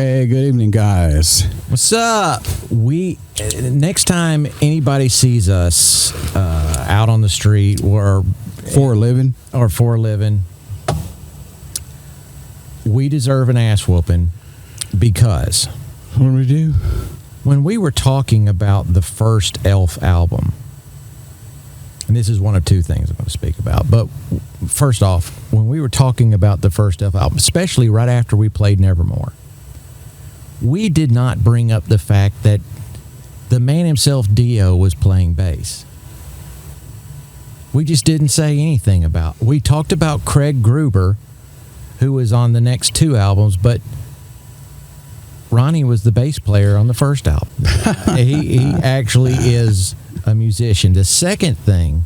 Hey, good evening, guys. What's up? Next time anybody sees us out on the street or For a living? we deserve an ass whooping because What do we do? when we were talking about the first Elf album, and this is one of two things I'm going to speak about, but first off, when we were talking about the first Elf album, especially right after we played Nevermore, we did not bring up the fact that the man himself, Dio, was playing bass. We just didn't say anything about. We talked about Craig Gruber, who was on the next two albums, but Ronnie was the bass player on the first album. he actually is a musician. The second thing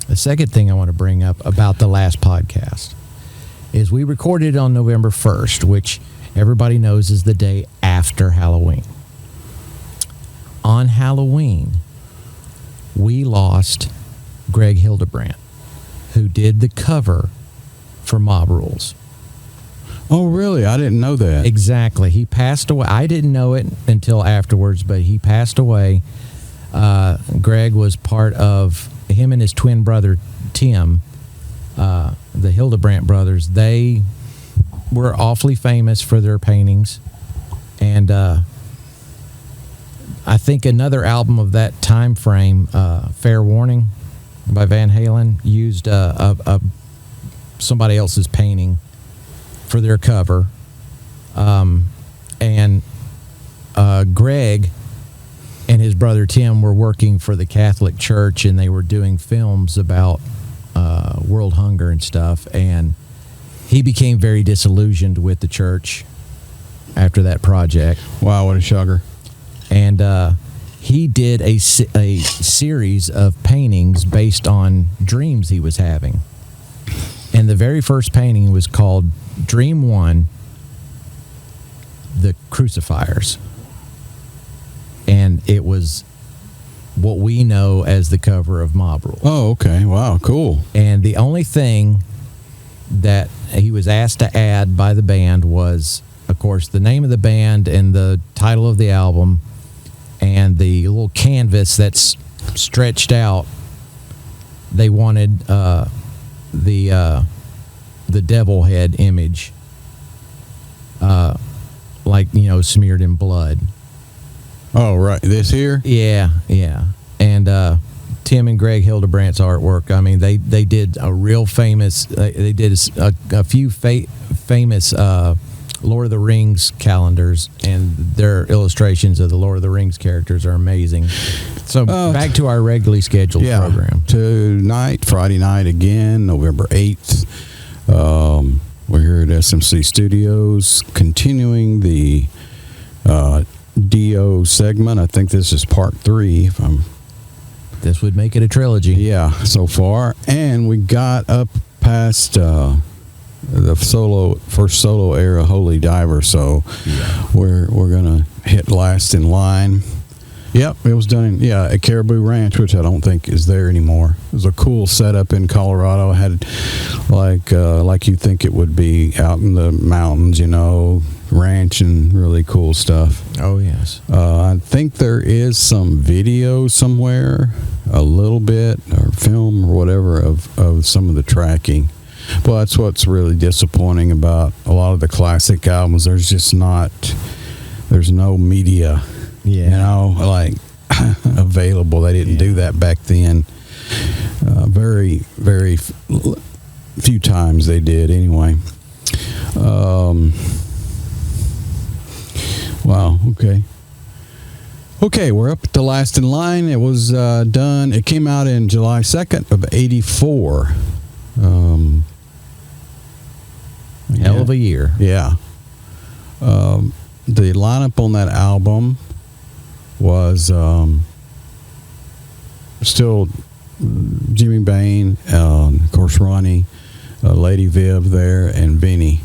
I want to bring up about the last podcast is we recorded it on November 1st, which everybody knows is the day after Halloween. On Halloween, we lost Greg Hildebrandt, who did the cover for Mob Rules. Oh, really? I didn't know that. Exactly. He passed away. I didn't know it until afterwards, but he passed away. Greg was part of him and his twin brother, Tim, the Hildebrandt brothers. They were awfully famous for their paintings. And I think another album of that time frame, Fair Warning by Van Halen, used somebody else's painting for their cover. And Greg and his brother Tim were working for the Catholic Church, and they were doing films about world hunger and stuff. And he became very disillusioned with the church after that project. Wow, what a shocker. And he did a series of paintings based on dreams he was having. And the very first painting was called Dream 1, The Crucifiers. And it was what we know as the cover of Mob Rules. Oh, okay. Wow, cool. And the only thing that he was asked to add by the band was, of course, the name of the band and the title of the album and the little canvas that's stretched out. They wanted the devil head image, smeared in blood. Oh, right. This here? Yeah. And Tim and Greg Hildebrandt's artwork. I mean, they did a real famous. They did a few famous Lord of the Rings calendars, and their illustrations of the Lord of the Rings characters are amazing. So back to our regularly scheduled program. Tonight, Friday night again, November 8th. We're here at SMC Studios, continuing the Dio segment. I think this is part 3. This would make it a trilogy. Yeah, so far. And we got up past the first solo era, Holy Diver. So we're gonna hit last in line. Yep, it was done at Caribou Ranch, which I don't think is there anymore. It was a cool setup in Colorado. It had like you think it would be out in the mountains, ranch and really cool stuff. Oh yes. I think there is some video somewhere, a little bit, or film or whatever of some of the tracking. Well, that's what's really disappointing about a lot of the classic albums. There's no media, available. They didn't do that back then. Very, very few times they did anyway. Wow, okay. Okay, we're up at the last in line. It was done. It came out in July 2nd of 84. Hell of a year. Yeah. The lineup on that album was still Jimmy Bain, of course Ronnie, Lady Viv there, and Vinny.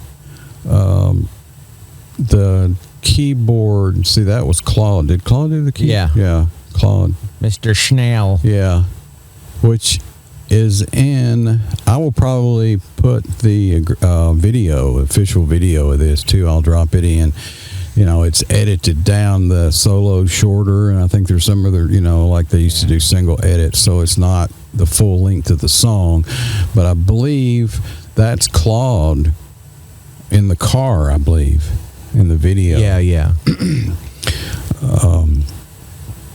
The keyboard, see, that was Claude. Did Claude do the keyboard? Yeah, Claude. Mr. Schnell. Yeah, which is in, I will probably put the official video of this too. I'll drop it in. it's edited down the solo shorter, and I think there's some other, like they used to do single edits, so it's not the full length of the song. But I believe that's Claude in the car, I believe, in the video. Yeah.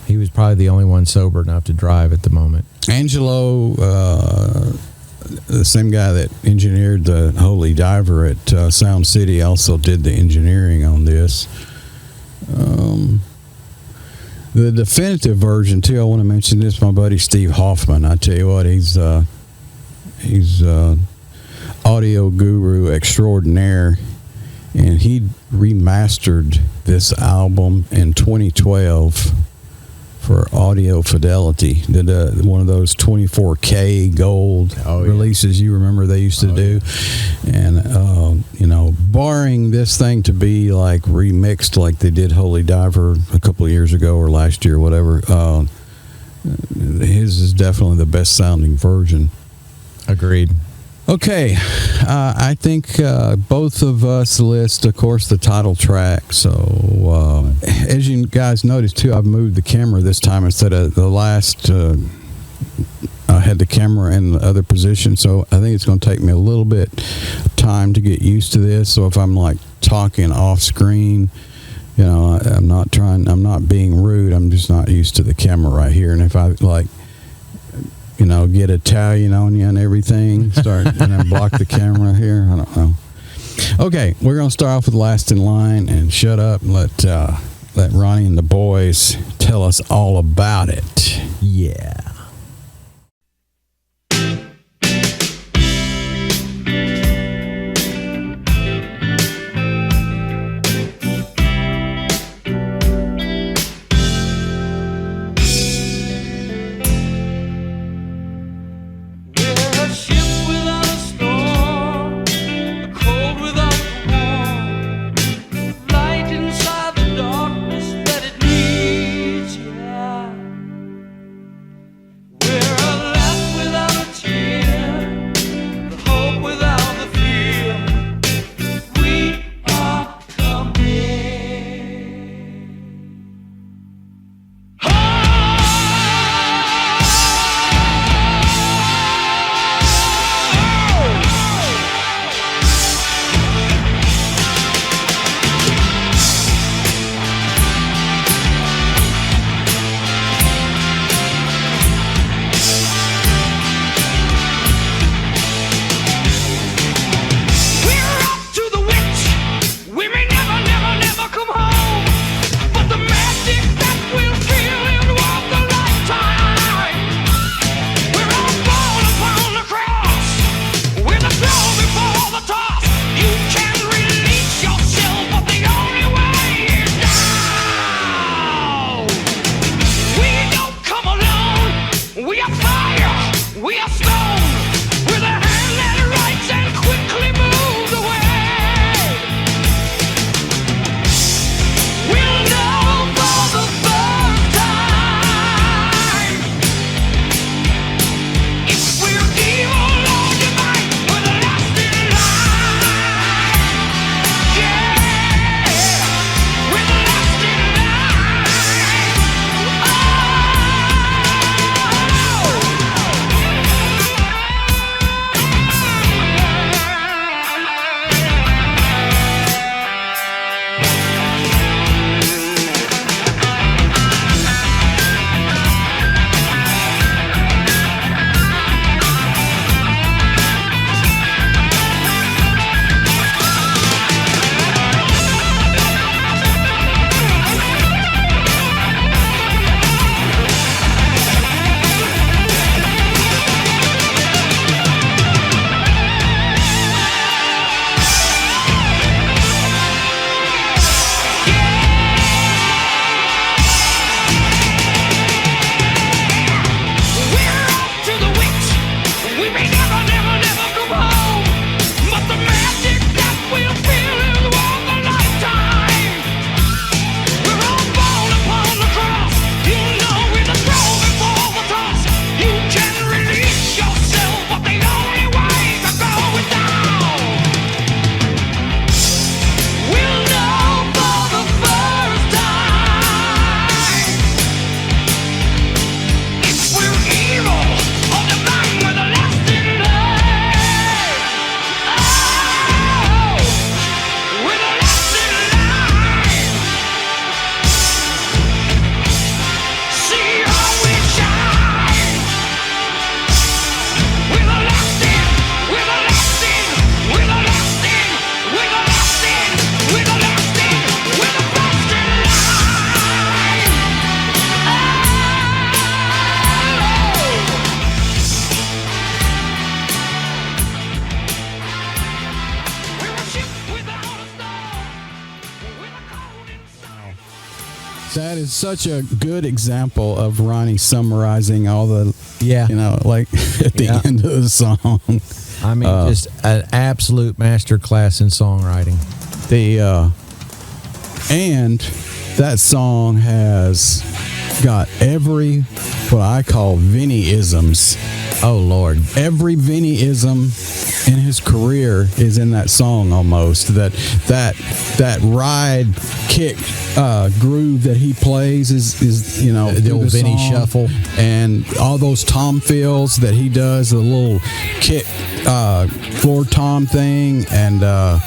He was probably the only one sober enough to drive at the moment. Angelo, the same guy that engineered the Holy Diver at Sound City, also did the engineering on this. The definitive version too, I want to mention this. My buddy Steve Hoffman, I tell you what, he's audio guru extraordinaire, and he remastered this album in 2012 for audio fidelity. Did one of those 24K gold releases you remember they used to do. And barring this thing to be like remixed like they did Holy Diver a couple of years ago or last year, whatever, his is definitely the best sounding version. Agreed. Okay, I think both of us list, of course, the title track. So, as you guys noticed, too, I've moved the camera this time instead of the last. I had the camera in the other position, so I think it's going to take me a little bit of time to get used to this. So if I'm like talking off screen, I'm not being rude. I'm just not used to the camera right here. And if I get Italian on you and everything, block the camera here. I don't know. Okay, we're going to start off with Last in Line, and shut up and let Ronnie and the boys tell us all about it. Yeah. That is such a good example of Ronnie summarizing all the, like at the end of the song. I mean, just an absolute masterclass in songwriting. And that song has got every, what I call Vinny-isms. Oh, Lord. Every Vinny-ism in his career is in that song almost. That ride kick groove that he plays is the old Vinny shuffle, and all those tom fills that he does, the little kick floor tom thing, and I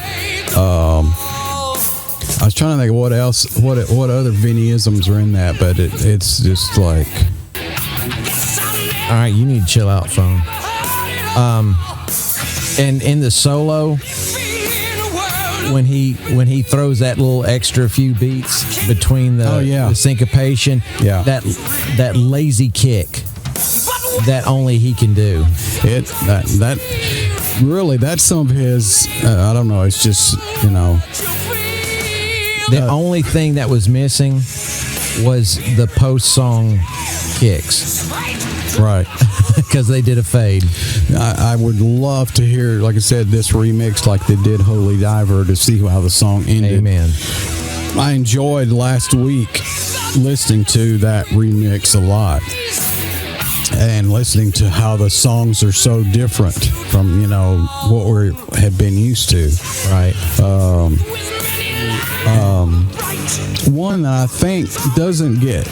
was trying to think of what else, what other Vinny-isms are in that, but it's just like, all right, you need to chill out, phone. And in the solo, when he throws that little extra few beats between the syncopation, that lazy kick that only he can do. That really, that's some of his. I don't know. It's just the only thing that was missing was the post-song kicks. Right. Because they did a fade. I would love to hear, like I said, this remix like they did Holy Diver to see how the song ended. Amen. I enjoyed last week listening to that remix a lot and listening to how the songs are so different from, what we had been used to. Right. One that I think doesn't get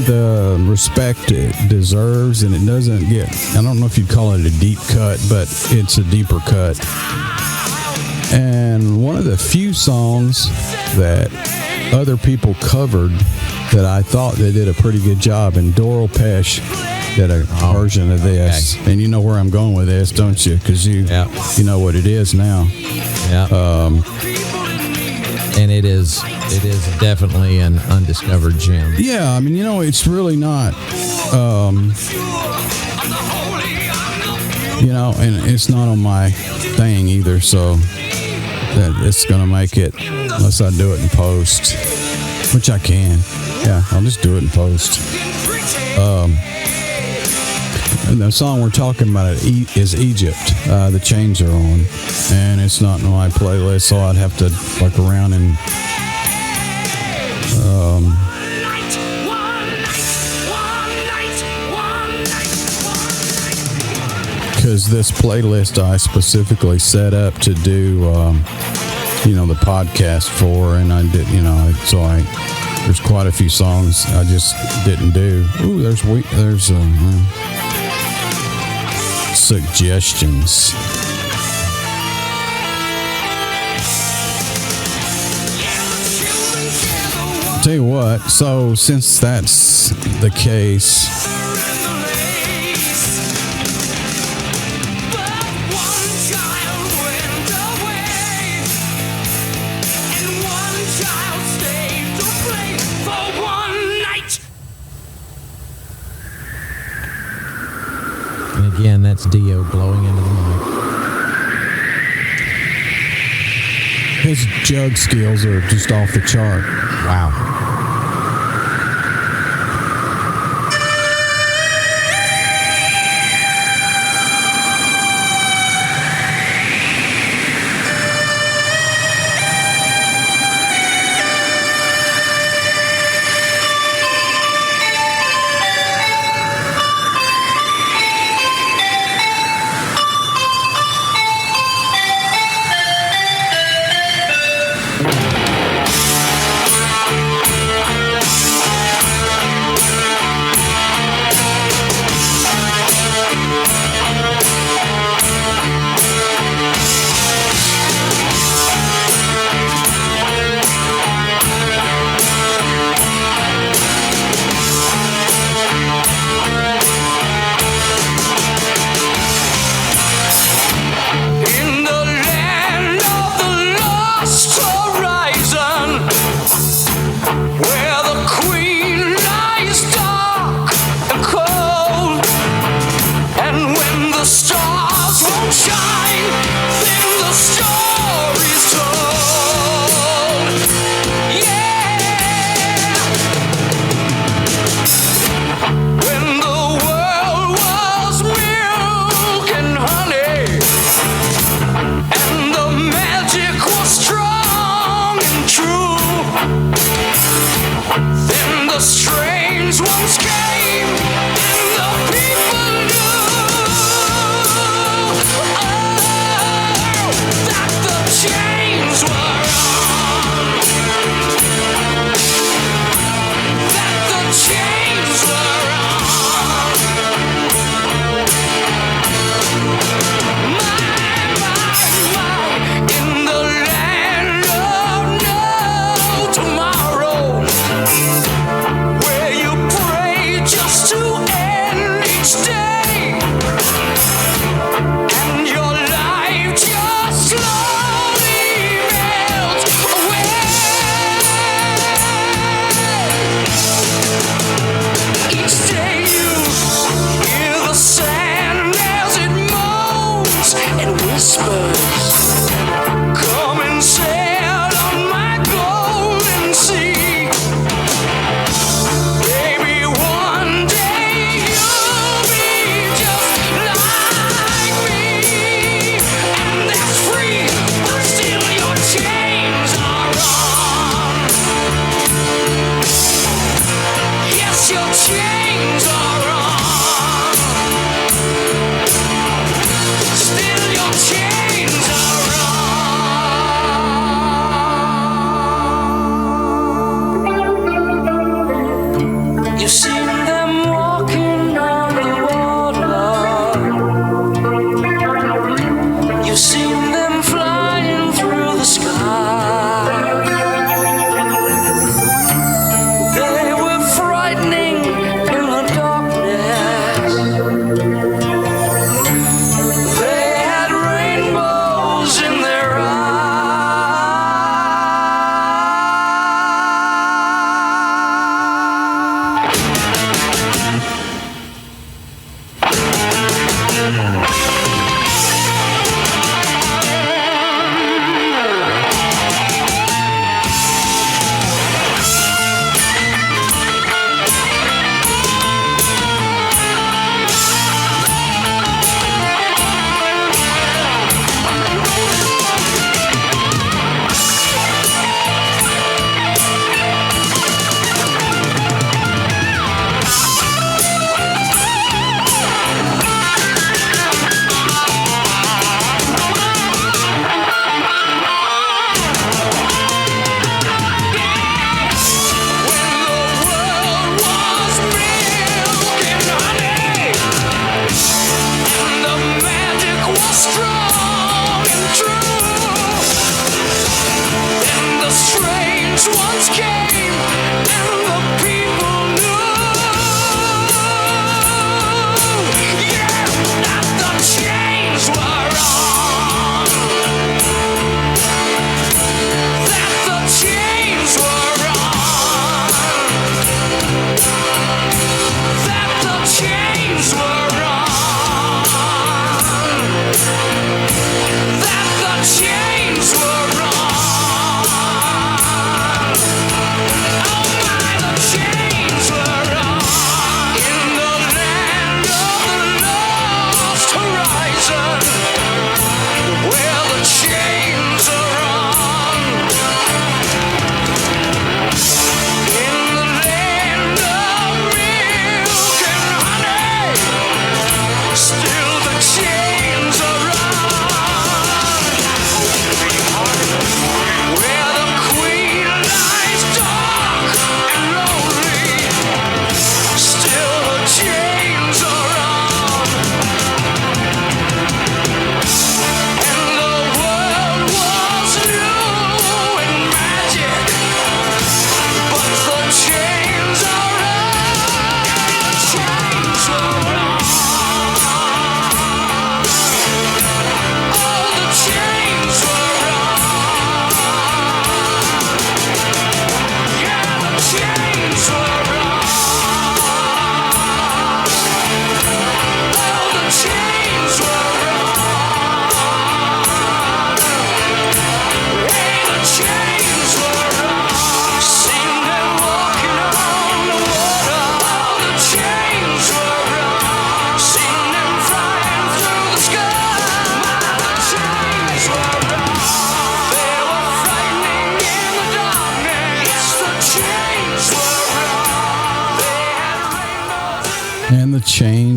the respect it deserves, and it doesn't get, I don't know if you'd call it a deep cut, but it's a deeper cut. And one of the few songs that other people covered that I thought they did a pretty good job, and Doral Pesh did a version of this. Okay. And you know where I'm going with this, don't you? Because you know what it is now. Yeah. And it is definitely an undiscovered gem. Yeah, I mean, it's really not, and it's not on my thing either, so that it's going to make it, unless I do it in post, which I can. Yeah, I'll just do it in post. And the song we're talking about is Egypt. The Chains Are On, and it's not in my playlist, so I'd have to look around and because this playlist I specifically set up to do the podcast for, and I did, there's quite a few songs I just didn't do. Ooh, there's suggestions. Tell you what, so since that's the case, again, that's Dio blowing into the mic. His jug skills are just off the chart. Wow.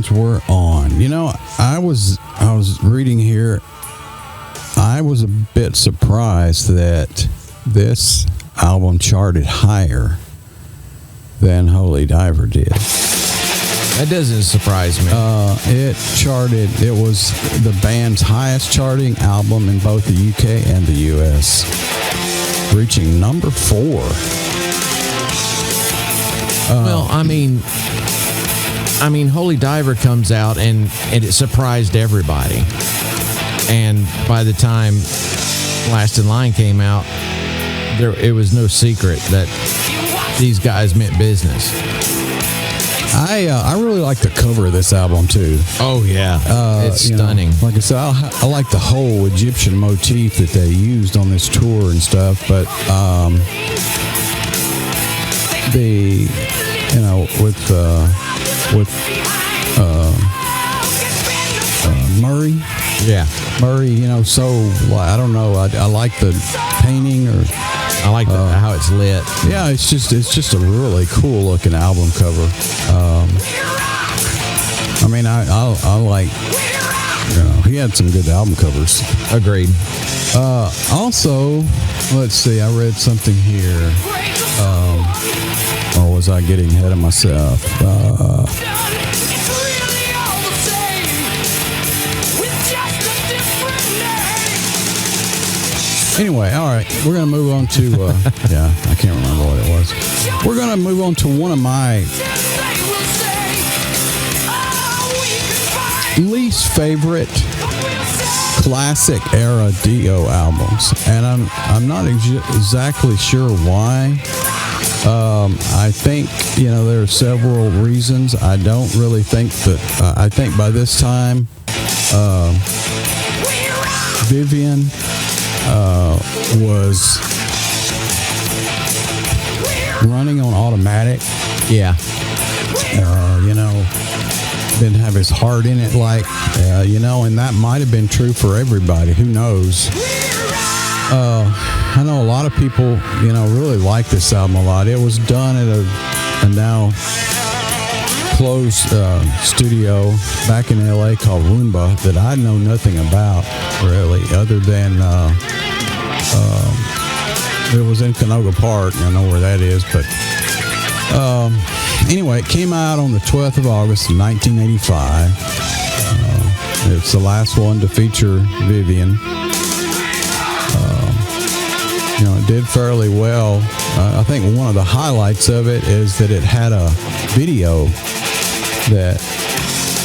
trains were on. You know, I was reading here. I was a bit surprised that this album charted higher than Holy Diver did. That doesn't surprise me. It was the band's highest charting album in both the UK and the US, reaching number 4. Well, I mean, Holy Diver comes out and it surprised everybody. And by the time Last in Line came out, it was no secret that these guys meant business. I really like the cover of this album too. Oh yeah, it's stunning. Like I said, I like the whole Egyptian motif that they used on this tour and stuff. But with Murray. Yeah, Murray. So I don't know. I like the painting, or I like how it's lit. Yeah, it's just a really cool looking album cover. I like. He had some good album covers. Agreed. Also, let's see. I read something here. Or was I getting ahead of myself? Anyway, all right, we're going to move on to, I can't remember what it was. We're going to move on to one of my least favorite classic era Dio albums, and I'm not exactly sure why. I think, there are several reasons. I don't really think that, I think by this time, Vivian was running on automatic. Yeah. Didn't have his heart in it, and that might have been true for everybody. Who knows? I know a lot of people, really like this album a lot. It was done at a now closed studio back in LA called Roomba that I know nothing about, really, other than it was in Canoga Park. I know where that is, but anyway, it came out on the 12th of August of 1985. It's the last one to feature Vivian. It did fairly well. I think one of the highlights of it is that it had a video, a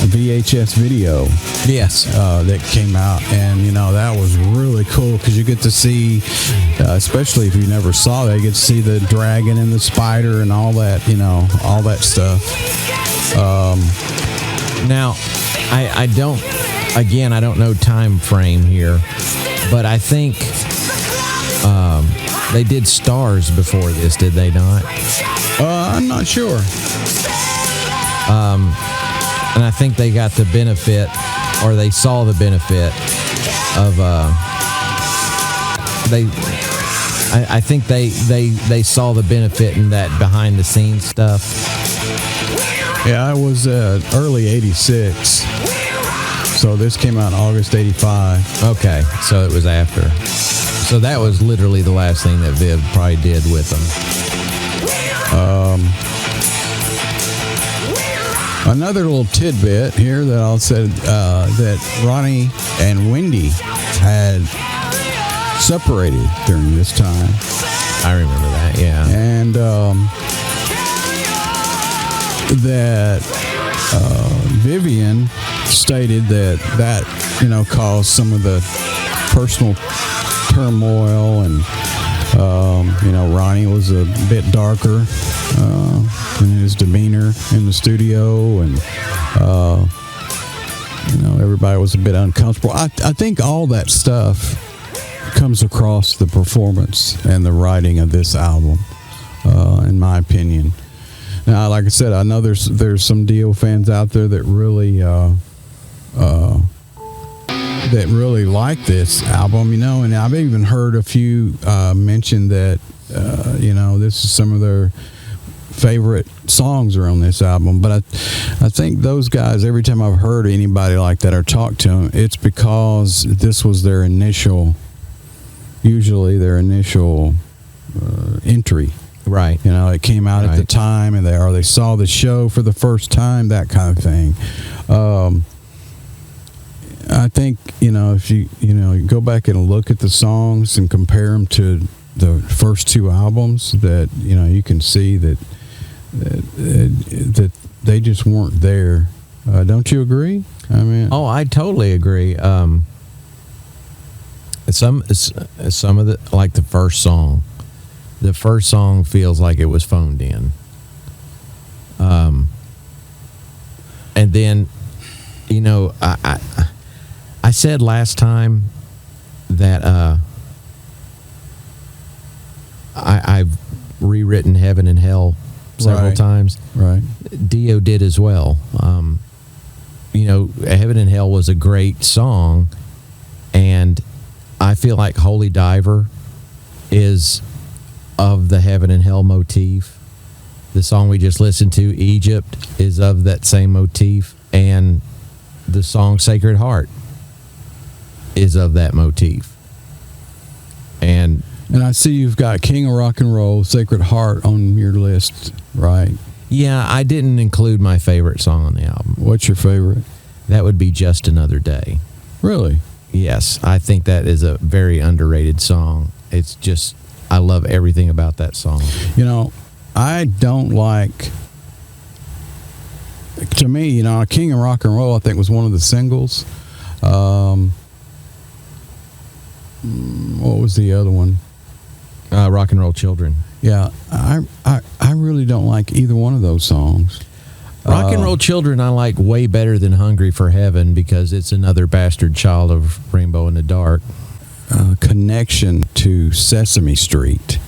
VHS video. Yes. That came out, and that was really cool because you get to see, especially if you never saw that, you get to see the dragon and the spider and all that, all that stuff. Now, I don't know time frame here, but I think they did Stars before this, did they not? I'm not sure. And I think they got the benefit, or they saw the benefit of I think they saw the benefit in that behind the scenes stuff. Yeah, I was early '86, so this came out in August '85. Okay, so it was after. So that was literally the last thing that Viv probably did with them. Another little tidbit here that I'll say, that Ronnie and Wendy had separated during this time. I remember that, yeah. And that Vivian stated that caused some of the personal turmoil, and Ronnie was a bit darker in his demeanor in the studio, and everybody was a bit uncomfortable. I think all that stuff comes across the performance and the writing of this album, in my opinion. Now, like I said, I know there's some Dio fans out there that really like this album, and I've even heard a few mention that this is some of their favorite songs are on this album. But I think those guys, every time I've heard anybody like that or talked to them, it's because this was their initial, usually their initial entry. Right. You know, it came out at the time, and they saw the show for the first time, that kind of thing. I think, you know, if you go back and look at the songs and compare them to the first two albums, that, you know, you can see that they just weren't there. Don't you agree? I mean, I totally agree. Some of the, like the first song feels like it was phoned in. And then, you know, I said last time that I've rewritten Heaven and Hell several times. Right. Dio did as well. You know, Heaven and Hell was a great song, and I feel like Holy Diver is of the Heaven and Hell motif. The song we just listened to, Egypt, is of that same motif, and the song Sacred Heart is of that motif. And I see you've got King of Rock and Roll, Sacred Heart on your list, right? yeah, I didn't include my favorite song on the album. What's your favorite? That would be Just Another Day. Really? Yes, I think that is a very underrated song. It's just, I love everything about that song. You know, I don't like, to me, you know, King of Rock and Roll, I think, was one of the singles. What was the other one? Rock and Roll Children. Yeah, I really don't like either one of those songs. Rock and Roll Children I like way better than Hungry for Heaven because it's another bastard child of Rainbow in the Dark. Connection to Sesame Street.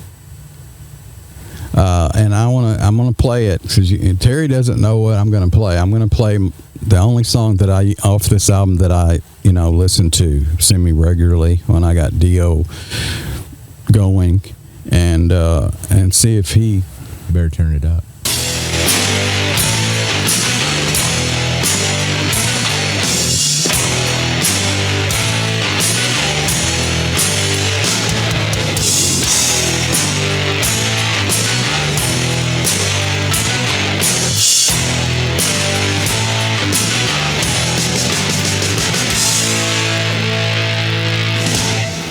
And I'm gonna play it because Terry doesn't know what I'm gonna play. I'm gonna play the only song that off this album that I listen to semi regularly when I got Dio going, and see if he better turn it up.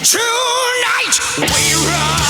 Tonight we run.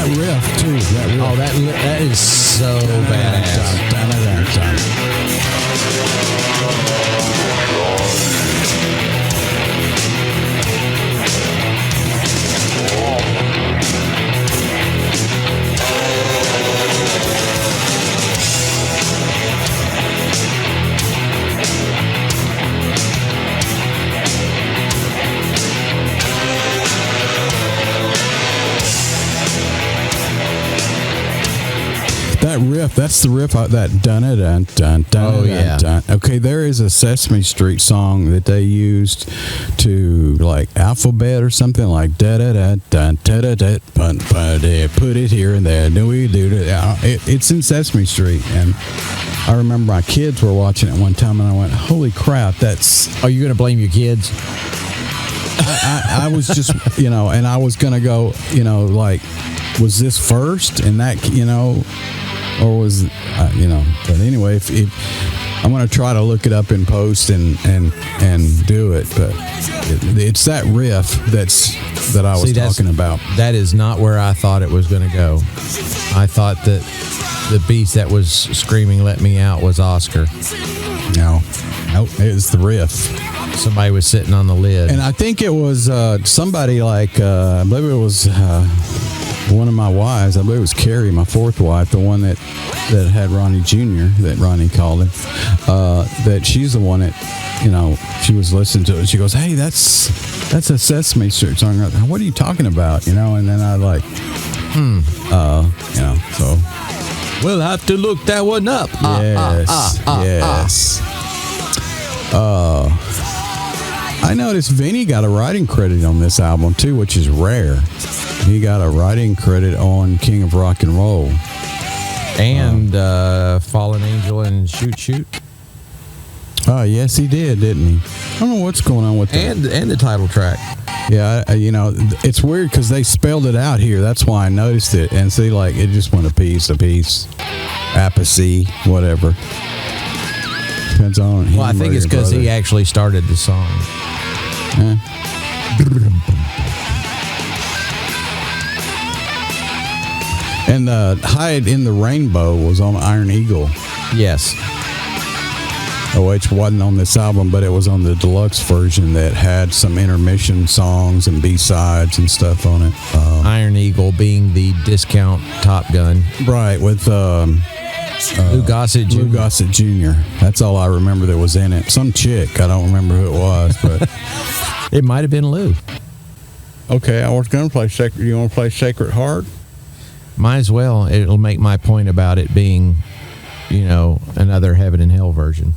that riff too. That riff. Oh, that is so badass. That riff, that's the riff, that dun-a-dun-dun-dun. Oh, yeah. Dun. Okay, there is a Sesame Street song that they used to, like, alphabet or something, like da-da-da-dun, da-da-da, put it here and there, do we do it? It's in Sesame Street, and I remember my kids were watching it one time, and I went, holy crap, that's... Are you going to blame your kids? I was just, and I was going to go, like, was this first? And that, or was, but anyway, if I'm going to try to look it up in post and do it, but it's that riff that I was talking about. That is not where I thought it was going to go. I thought that the beast that was screaming "Let me out" was Oscar. No, it was the riff. Somebody was sitting on the lid, and I think it was somebody like I believe it was one of my wives. I believe it was Carrie, my fourth wife, the one that had Ronnie Jr. that Ronnie called him. That she's the one that she was listening to it. She goes, "Hey, that's a Sesame Street song." What are you talking about? And then I like, so we'll have to look that one up. Yes. I noticed Vinny got a writing credit on this album too, which is rare. He got a writing credit on King of Rock and Roll. And Fallen Angel and Shoot Shoot. Oh, yes, he did, didn't he? I don't know what's going on with that. And the title track. Yeah, it's weird because they spelled it out here. That's why I noticed it. And see, like, it just went a piece, apathy, whatever. Depends on him. Well, I think it's because he actually started the song. And Hide in the Rainbow was on Iron Eagle. Yes. Which wasn't on this album, but it was on the deluxe version that had some intermission songs and B-sides and stuff on it. Iron Eagle being the discount Top Gun. Right, with Lou Gossett Jr. Lou Gossett Jr. That's all I remember that was in it. Some chick. I don't remember who it was, but... It might have been Lou. Okay, I was going to play Sacred... You want to play Sacred Heart? Might as well. It'll make my point about it being, another Heaven and Hell version.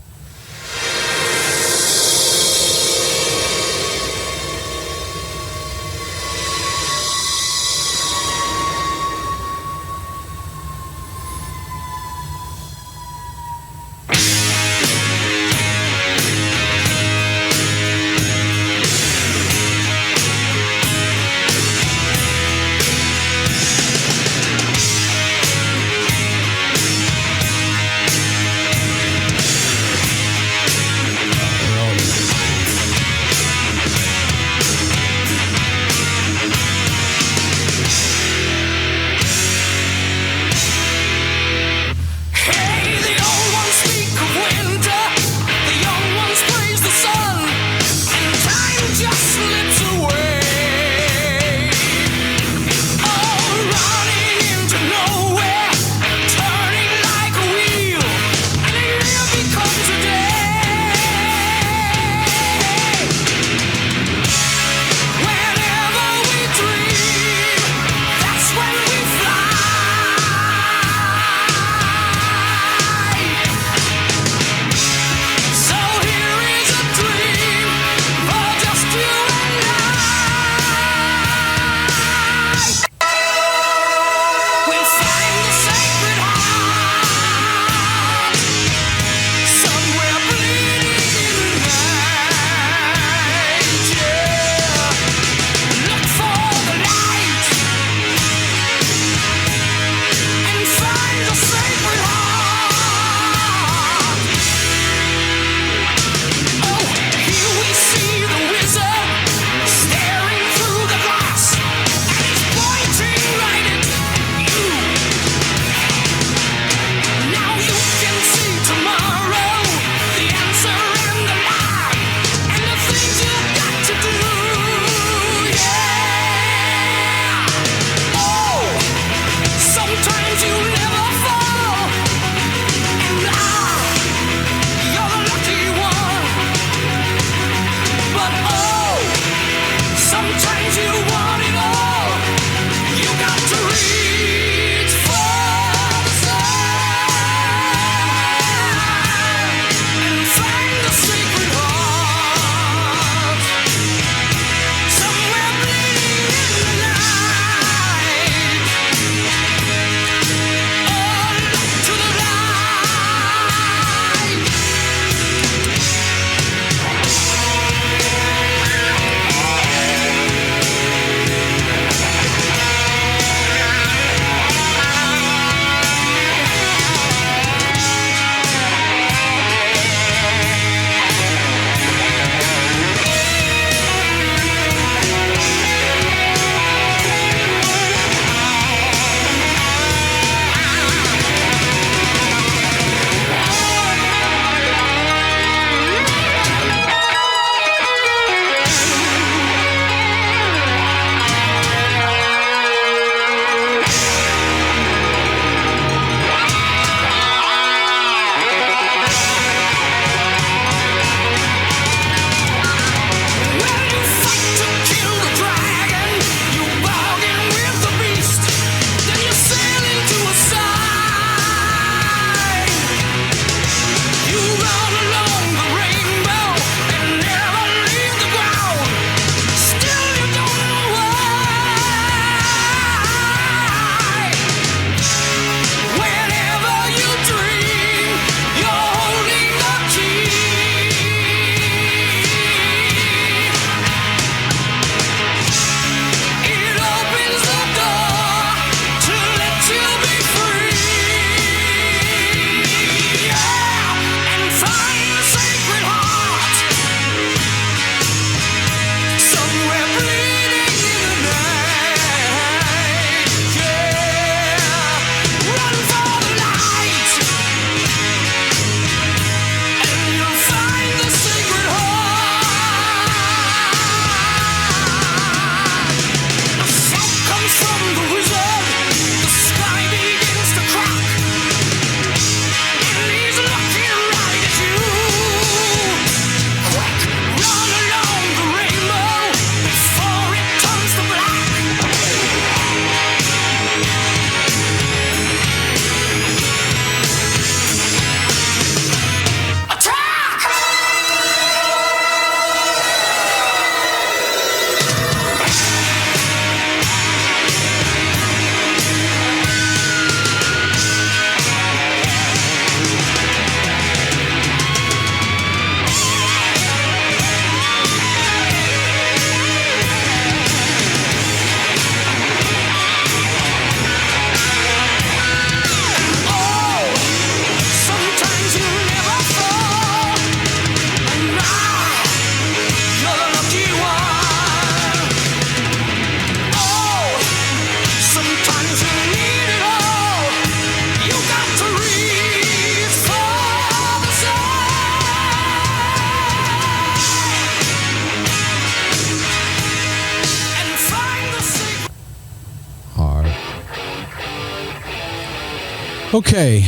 Okay.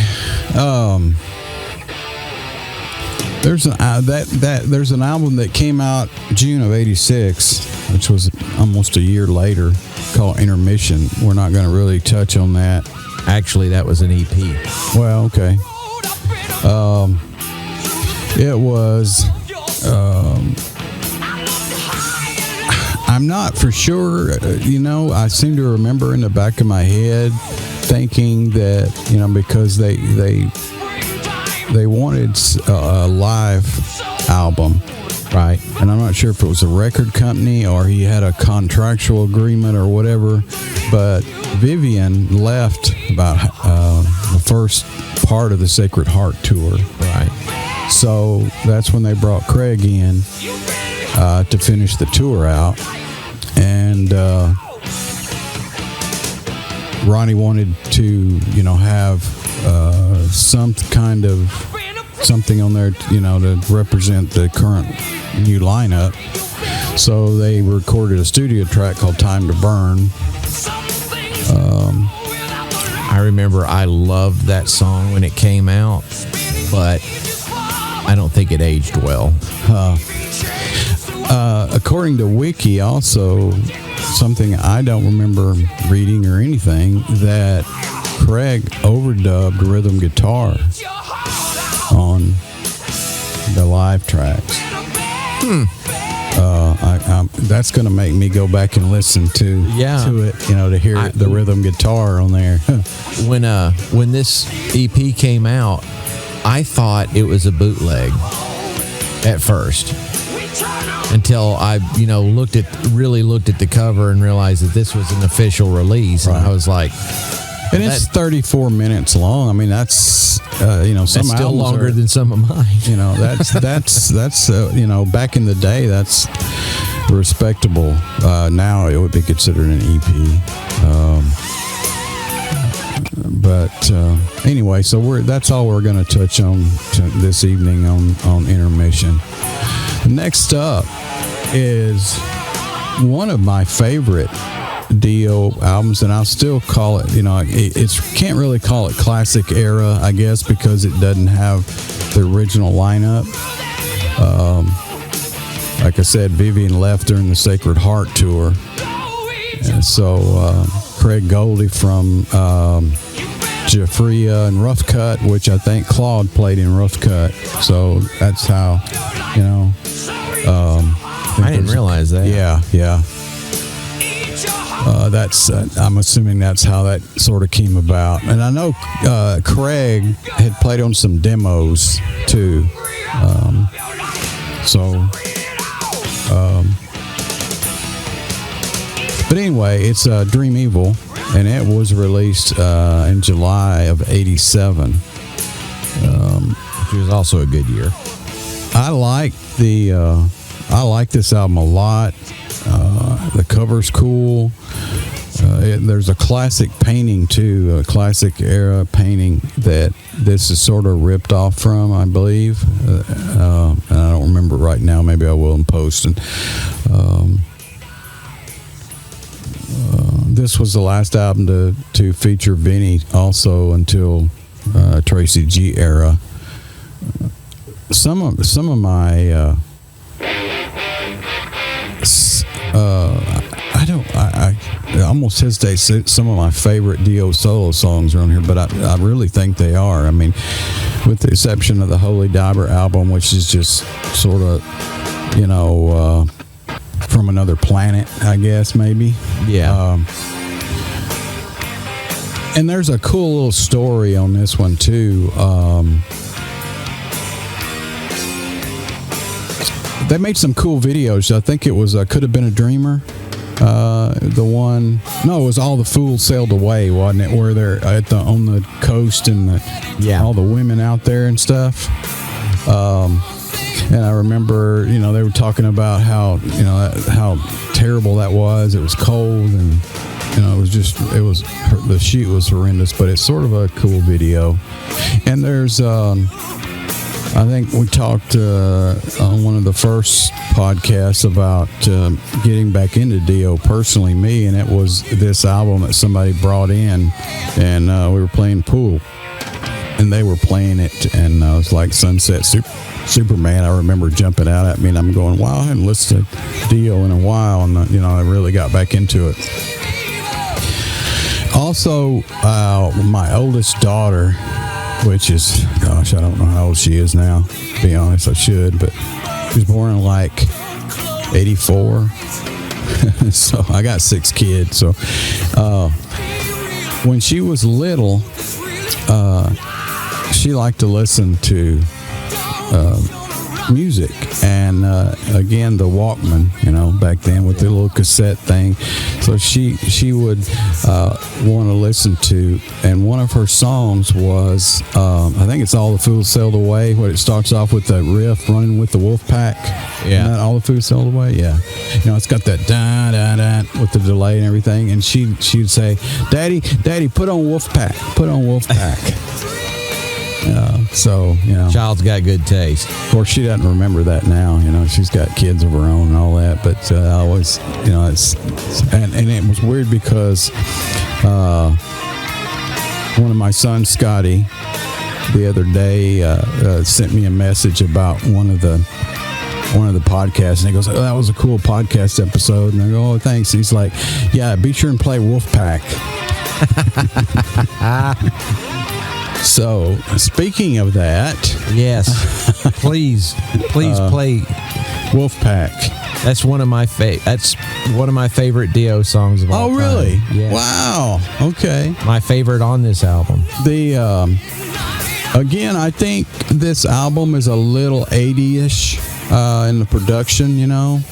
There's an album that came out June of '86, which was almost a year later, called Intermission. We're not going to really touch on that. Actually, that was an EP. Well, okay. It was. I'm not for sure. I seem to remember in the back of my head thinking that because they wanted a live album, right? And I'm not sure if it was a record company or he had a contractual agreement or whatever. But Vivian left about the first part of the Sacred Heart tour, right? So that's when they brought Craig in to finish the tour out, and Ronnie wanted to, have some kind of something on there, to represent the current new lineup. So they recorded a studio track called "Time to Burn." I remember I loved that song when it came out, but I don't think it aged well. According to Wiki, also, something I don't remember reading or anything, that Craig overdubbed rhythm guitar on the live tracks. That's going to make me go back and listen to it, to hear the rhythm guitar on there. When this EP came out, I thought it was a bootleg at first, until I, looked at the cover and realized that this was an official release. Right. And I was like, and it's 34 minutes long. I mean, that's some that's still longer than some of mine. That's back in the day, that's respectable. Now it would be considered an EP. But anyway, so that's all we're going to touch on this evening on Intermission. Next up is one of my favorite Dio albums, and I'll still call it, can't really call it classic era, I guess, because it doesn't have the original lineup. Like I said, Vivian left during the Sacred Heart tour, and so Craig Goldie from Jafria and Rough Cut, which I think Claude played in Rough Cut, so that's how, I didn't realize that. Yeah. That's I'm assuming that's how that sort of came about. And I know Craig had played on some demos too. But anyway, it's Dream Evil, and it was released in July of '87. Which was also a good year. I like this album a lot. The cover's cool. There's a classic painting too, a classic era painting that this is sort of ripped off from, I believe. And I don't remember right now. Maybe I will in post. And this was the last album to feature Vinny also until Tracy G era. Some of my I almost hesitate to say some of my favorite Dio solo songs are on here, but I really think they are. I mean, with the exception of the Holy Diver album, which is just sort of, from another planet, I guess, maybe. Yeah. And there's a cool little story on this one, too. They made some cool videos. I think it was Could Have Been a Dreamer. It was All the Fools Sailed Away, wasn't it? Where they're on the coast and all the women out there and stuff. And I remember, they were talking about how terrible that was. It was cold, and the shoot was horrendous, but it's sort of a cool video. And there's I think we talked on one of the first podcasts about getting back into Dio personally, me, and it was this album that somebody brought in, and we were playing pool and they were playing it, and it was like Sunset Superman. I remember jumping out at me, and I'm going, wow, I hadn't listened to Dio in a while, and I really got back into it. Also, my oldest daughter, which is, gosh, I don't know how old she is now, to be honest. I should, but she was born in like 84. So I got 6 kids. So when she was little, she liked to listen to music, and again, the Walkman, back then with the little cassette thing. So she would want to listen to, and one of her songs was, I think it's All the Fools Sailed Away, where it starts off with the riff, Running with the Wolf Pack. Yeah. Isn't that All the Fools Sailed Away? Yeah. It's got that da da da with the delay and everything, and she'd say, Daddy, put on Wolf Pack, put on Wolf Pack. Child's got good taste. Of course, she doesn't remember that now. She's got kids of her own and all that. But I always, and it was weird because one of my sons, Scotty, the other day sent me a message about one of the podcasts, and he goes, "Oh, that was a cool podcast episode." And I go, "Oh, thanks." And he's like, "Yeah, be sure and play Wolfpack." So, speaking of that, yes, please play Wolfpack. That's one of my favorite Dio songs of all time. Oh, really? Yes. Wow. Okay. My favorite on this album. Again, I think this album is a little 80-ish in the production,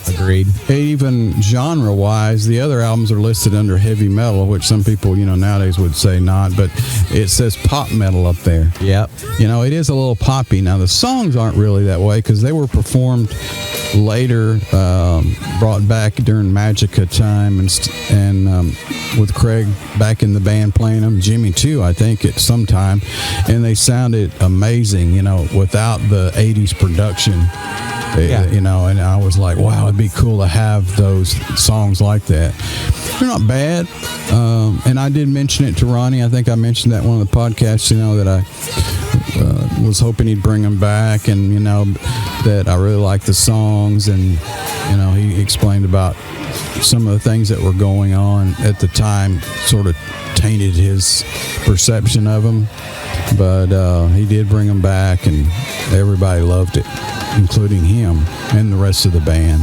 Agreed. Even genre-wise, the other albums are listed under heavy metal, which some people, nowadays would say not, but it says pop metal up there. Yep. It is a little poppy. Now, the songs aren't really that way because they were performed later, brought back during Magica time, and with Craig back in the band playing them, Jimmy too, I think, at some time, and they sounded amazing, without the 80s production. Yeah. And I was like, wow, it'd be cool to have those songs like that. They're not bad. And I did mention it to Ronnie. I think I mentioned that one of the podcasts, that I was hoping he'd bring them back, and, that I really like the songs. And, he explained about some of the things that were going on at the time, sort of tainted his perception of them. But he did bring them back, and everybody loved it, including him and the rest of the band.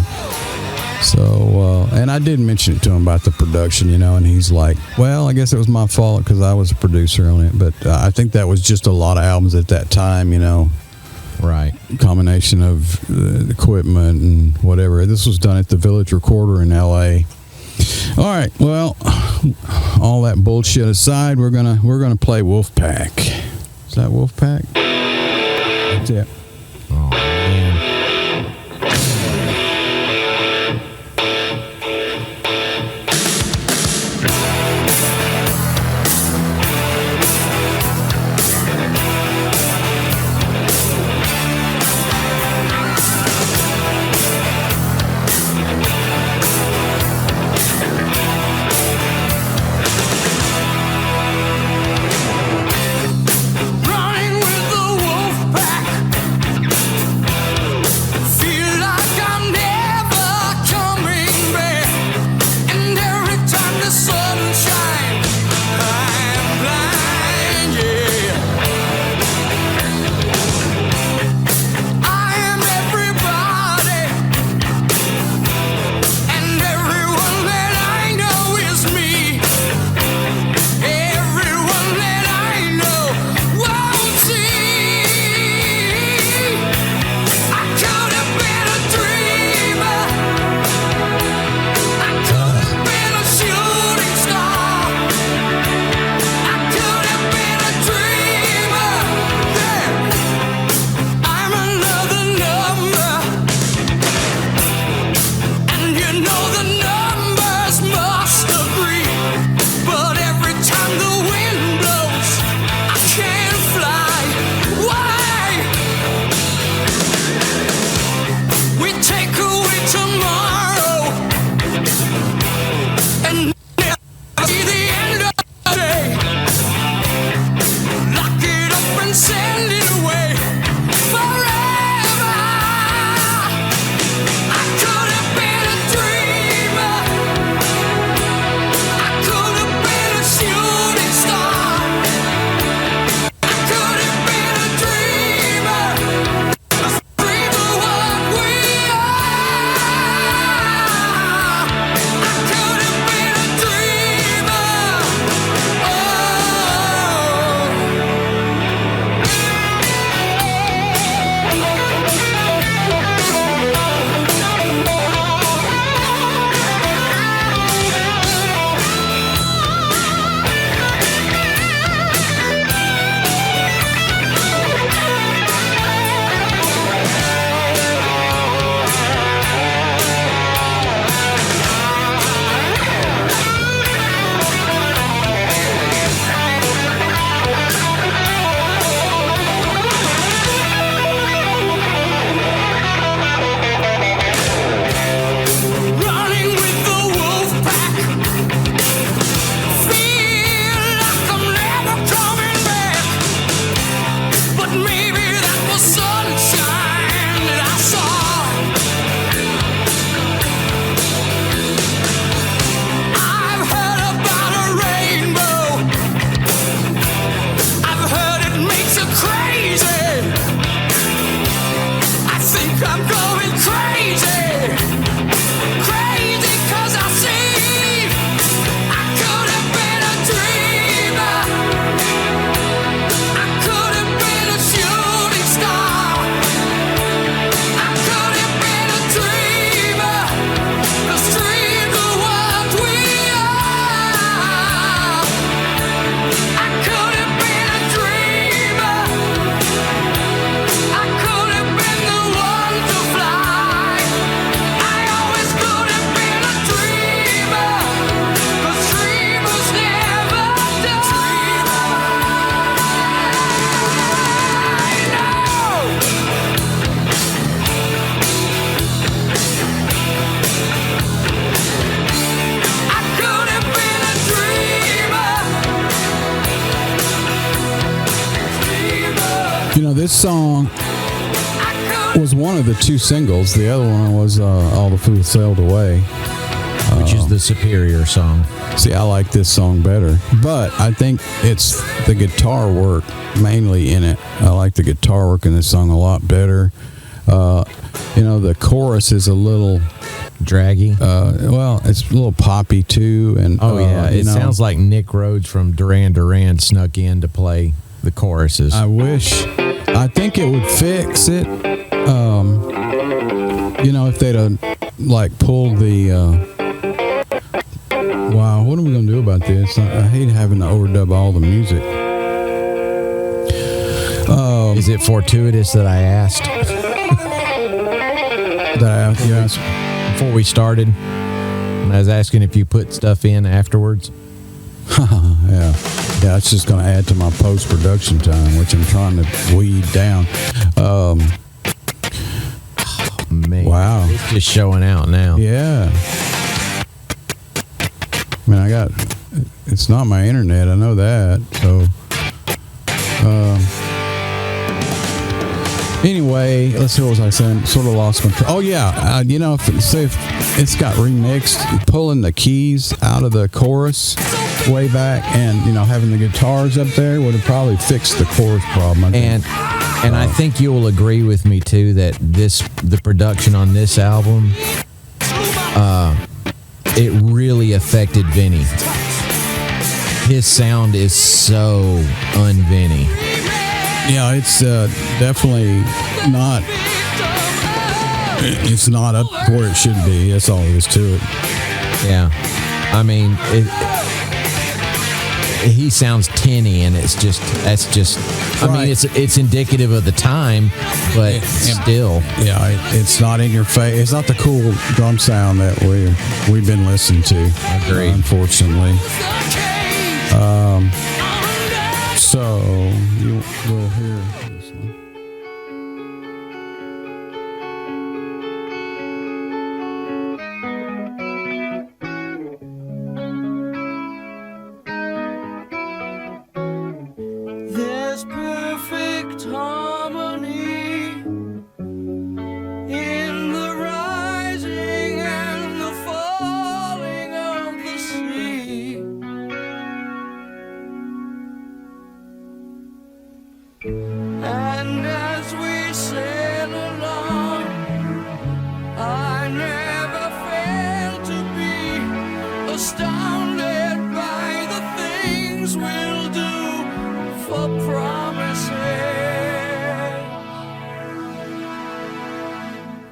So, and I did mention it to him about the production, and he's like, well, I guess it was my fault because I was a producer on it. But I think that was just a lot of albums at that time, Right. Combination of equipment and whatever. This was done at the Village Recorder in L.A. All right, well, all that bullshit aside, we're gonna play Wolfpack. Is that Wolfpack? That's it. Oh, man. Running with the wolf pack. This song was one of the two singles. The other one was All the Fools Sailed Away. Which is the superior song. See, I like this song better. But I think it's the guitar work mainly in it. I like the guitar work in this song a lot better. The chorus is a little draggy. Well, it's a little poppy too. And it sounds like Nick Rhodes from Duran Duran snuck in to play the choruses. I think it would fix it. If they'd have pulled the. Wow, what are we gonna do about this? I hate having to overdub all the music. Is it fortuitous that I asked? Yes. Before we started, and I was asking if you put stuff in afterwards. Yeah, it's just going to add to my post-production time, which I'm trying to weed down. Man, wow, it's just showing out now. Yeah, I mean, it's not my internet, I know that. So, anyway, let's see, what was I saying? Sort of lost control. Oh yeah, if it's got remixed, pulling the keys out of the chorus way back, and having the guitars up there would have probably fixed the chorus problem. And I think you will agree with me too that the production on this album, it really affected Vinny. His sound is so un-Vinny. Yeah, it's definitely not. It's not up where it should be. That's all there is to it. Yeah, I mean, he sounds tinny, and that's just. I mean, it's indicative of the time, but still. Yeah, it's not in your face. It's not the cool drum sound that we've been listening to. Agreed. Unfortunately. So you'll hear this one. There's perfect harmony in the rising and the falling of the sea. And as we sail along, I never fail to be astounded by the things we'll do for promises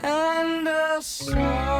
and a song.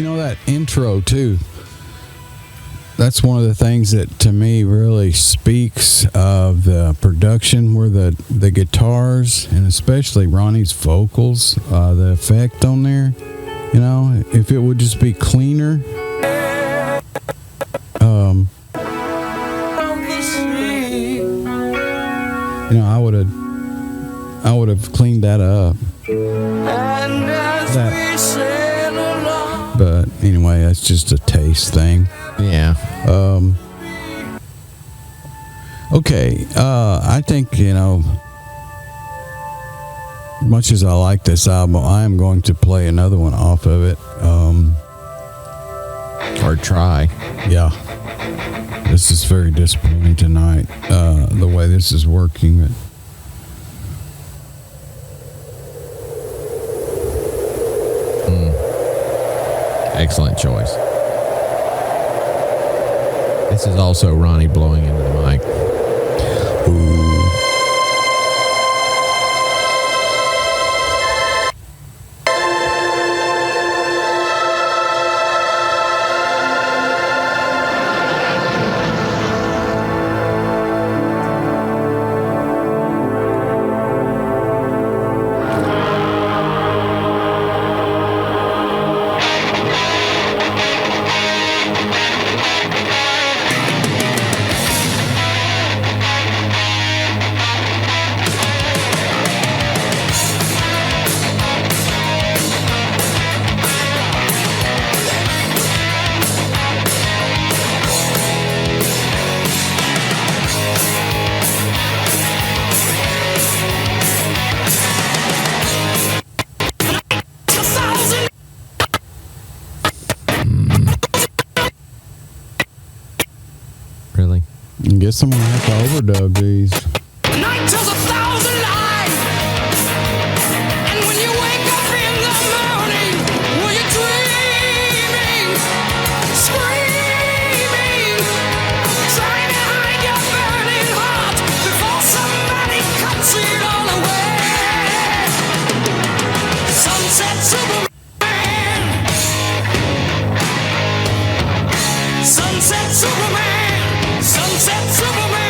that intro too. That's one of the things that to me really speaks of the production, where the guitars and especially Ronnie's vocals, the effect on there. If it would just be cleaner, I would have cleaned that up. But anyway, that's just a taste thing. Yeah. Okay. I think, much as I like this album, I am going to play another one off of it. Or try. Yeah. This is very disappointing tonight, the way this is working. Excellent choice. This is also Ronnie blowing into the mic. Ooh. Really? Guess I'm gonna have to overdub these. Night tells 1,000 lies, and when you wake up in the morning, were you dreaming, screaming, trying to hide your burning heart before somebody cuts it all away? Sunset Superman, Sunset Superman. Sunset Superman.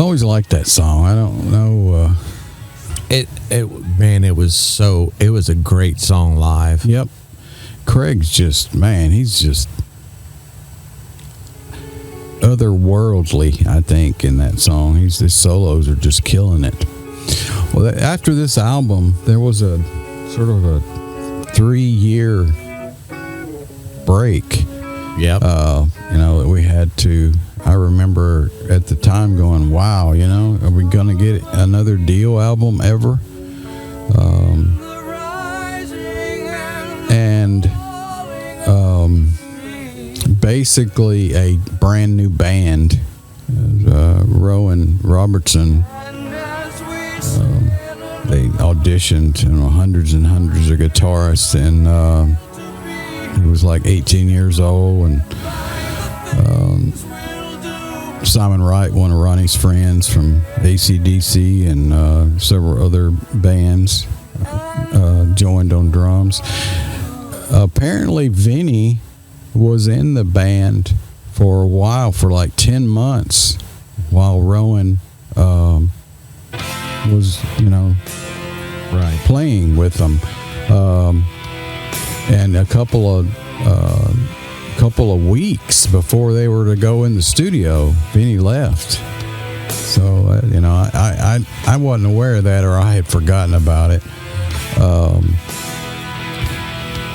always liked that song. I don't know. It was a great song live. Yep. Craig's just, man, he's just otherworldly, I think, in that song. His solos are just killing it. Well, after this album, there was a sort of a 3-year break. Yep. That we had to. I remember at the time going, "Wow, are we gonna get another Dio album ever?" Basically a brand new band. Rowan Robertson. They auditioned, hundreds and hundreds of guitarists, and he was like 18 years old, and Simon Wright, one of Ronnie's friends from AC/DC, and several other bands joined on drums. Apparently, Vinny was in the band for a while, for like 10 months, while Rowan was, right, playing with them. And a couple of weeks before they were to go in the studio, Vinny left. So I wasn't aware of that, or I had forgotten about it.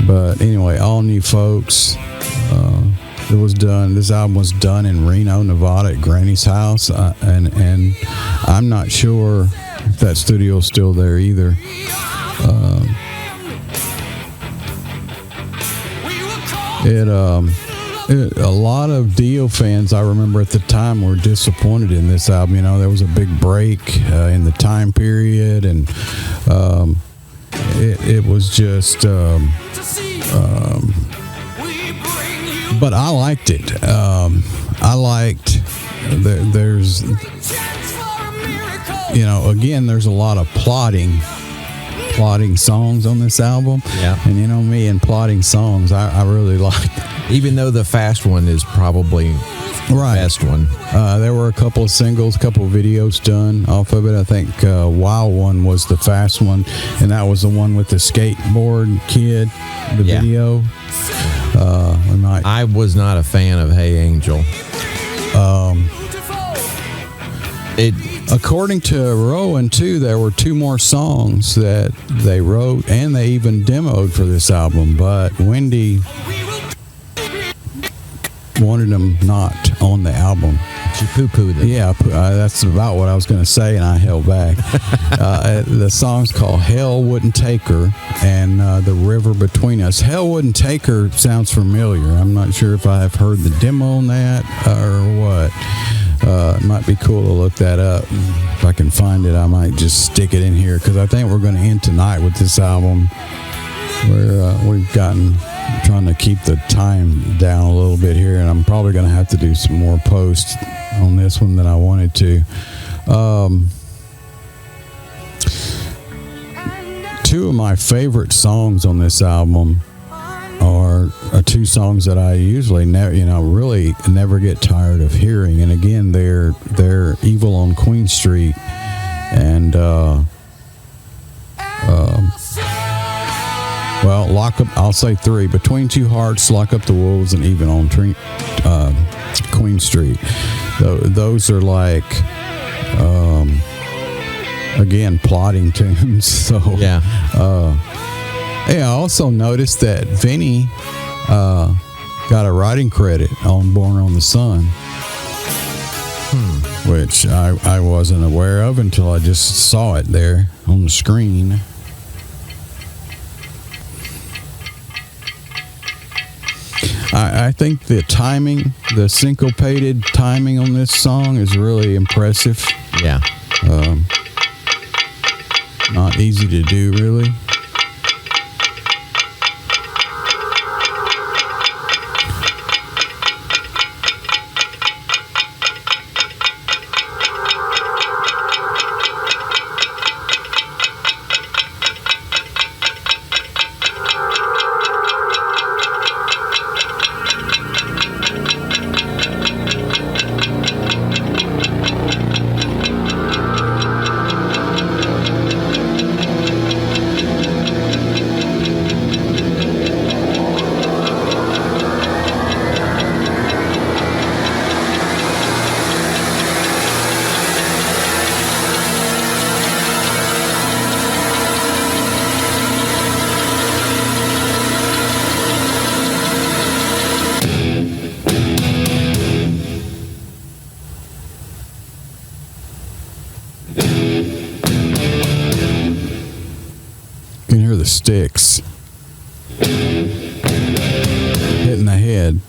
But anyway, all new folks. It was done. This album was done in Reno, Nevada, at Granny's house, and I'm not sure if that studio is still there either. A lot of Dio fans, I remember at the time, were disappointed in this album. There was a big break in the time period, and it was just. But I liked it. I liked. There's. Again, there's a lot of plotting songs on this album. Yeah. And me and plotting songs, I really like. Even though the fast one is probably the best one. There were a couple of singles, a couple of videos done off of it. I think Wow One was the fast one, and that was the one with the skateboard kid, the video. I was not a fan of Hey Angel. According to Rowan, too, there were 2 more songs that they wrote, and they even demoed for this album, but Wendy wanted them not on the album. She poo-pooed it. Yeah, that's about what I was going to say, and I held back. The song's called Hell Wouldn't Take Her and The River Between Us. Hell Wouldn't Take Her sounds familiar. I'm not sure if I have heard the demo on that or what. It might be cool to look that up. If I can find it, I might just stick it in here, because I think we're going to end tonight with this album. We've gotten trying to keep the time down a little bit here, and I'm probably going to have to do some more posts on this one than I wanted to. 2 of my favorite songs on this album are 2 songs that I usually really never get tired of hearing, and again, they're Evil on Queen Street and Lock Up. I'll say 3: Between Two Hearts, Lock Up the Wolves, and Even on Queen Street. Those are like again, plotting tunes. So yeah. I also noticed that Vinny got a writing credit on Born on the Sun, which I wasn't aware of until I just saw it there on the screen. I think the timing, the syncopated timing on this song is really impressive. Yeah. Not easy to do, really. You can hear the sticks hitting the head.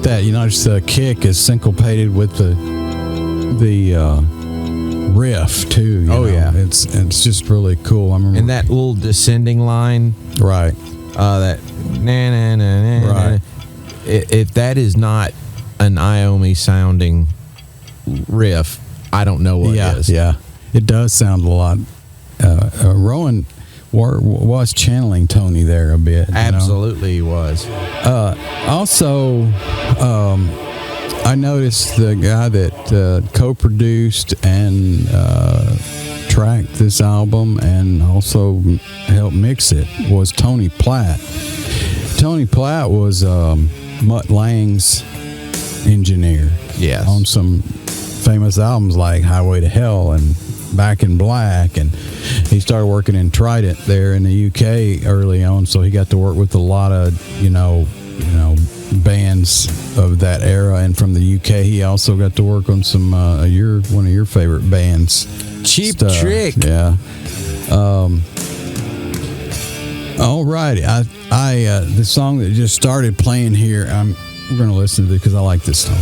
That, you notice the kick is syncopated with the riff too. Yeah, it's just really cool. I remember, and that little descending line, right? That na na na na. Right. If that is not an Iommi sounding riff, I don't know what is. Yeah, it does sound a lot. Rowan was channeling Tony there a bit. Absolutely, he was. Also, I noticed the guy that co-produced and tracked this album and also helped mix it was Tony Platt. Tony Platt was Mutt Lange's engineer. Yes. On some famous albums like Highway to Hell and Back in Black, and he started working in Trident there in the UK early on, so he got to work with a lot of bands of that era. And from the UK, he also got to work on some one of your favorite bands, Cheap stuff. Trick. Yeah. All righty. I the song that just started playing here, we're going to listen to it because I like this song.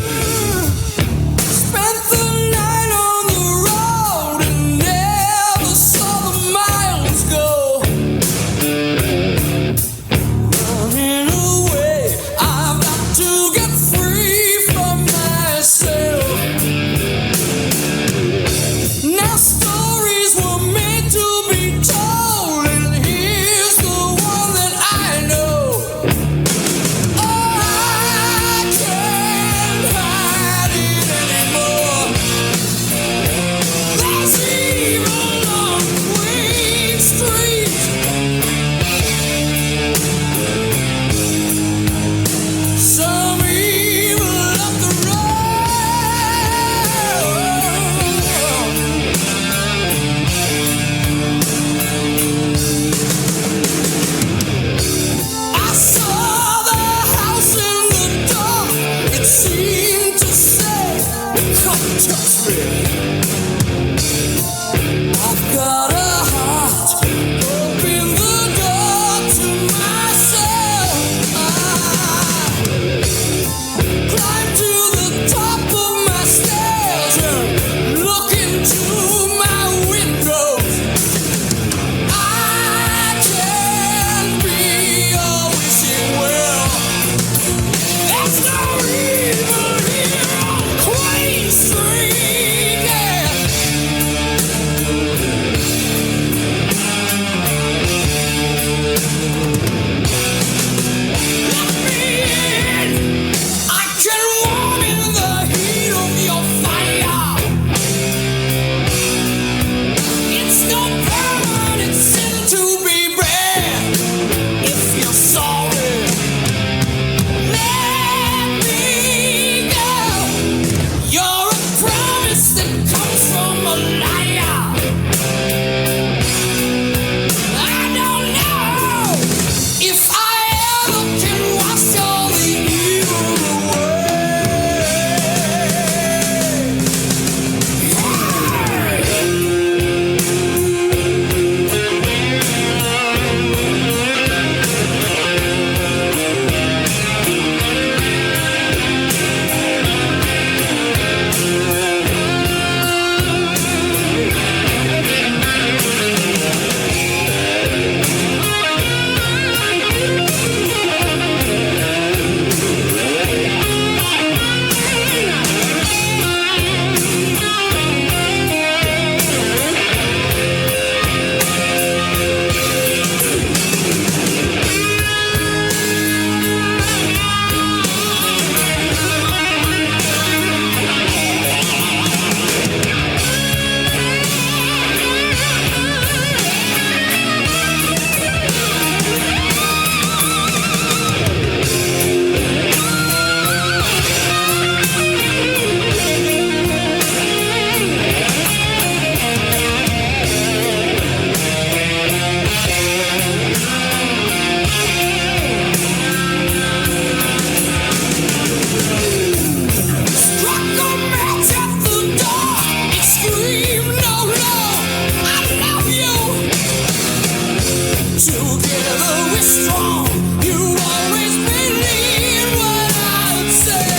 Together we're strong. You always believe what I say.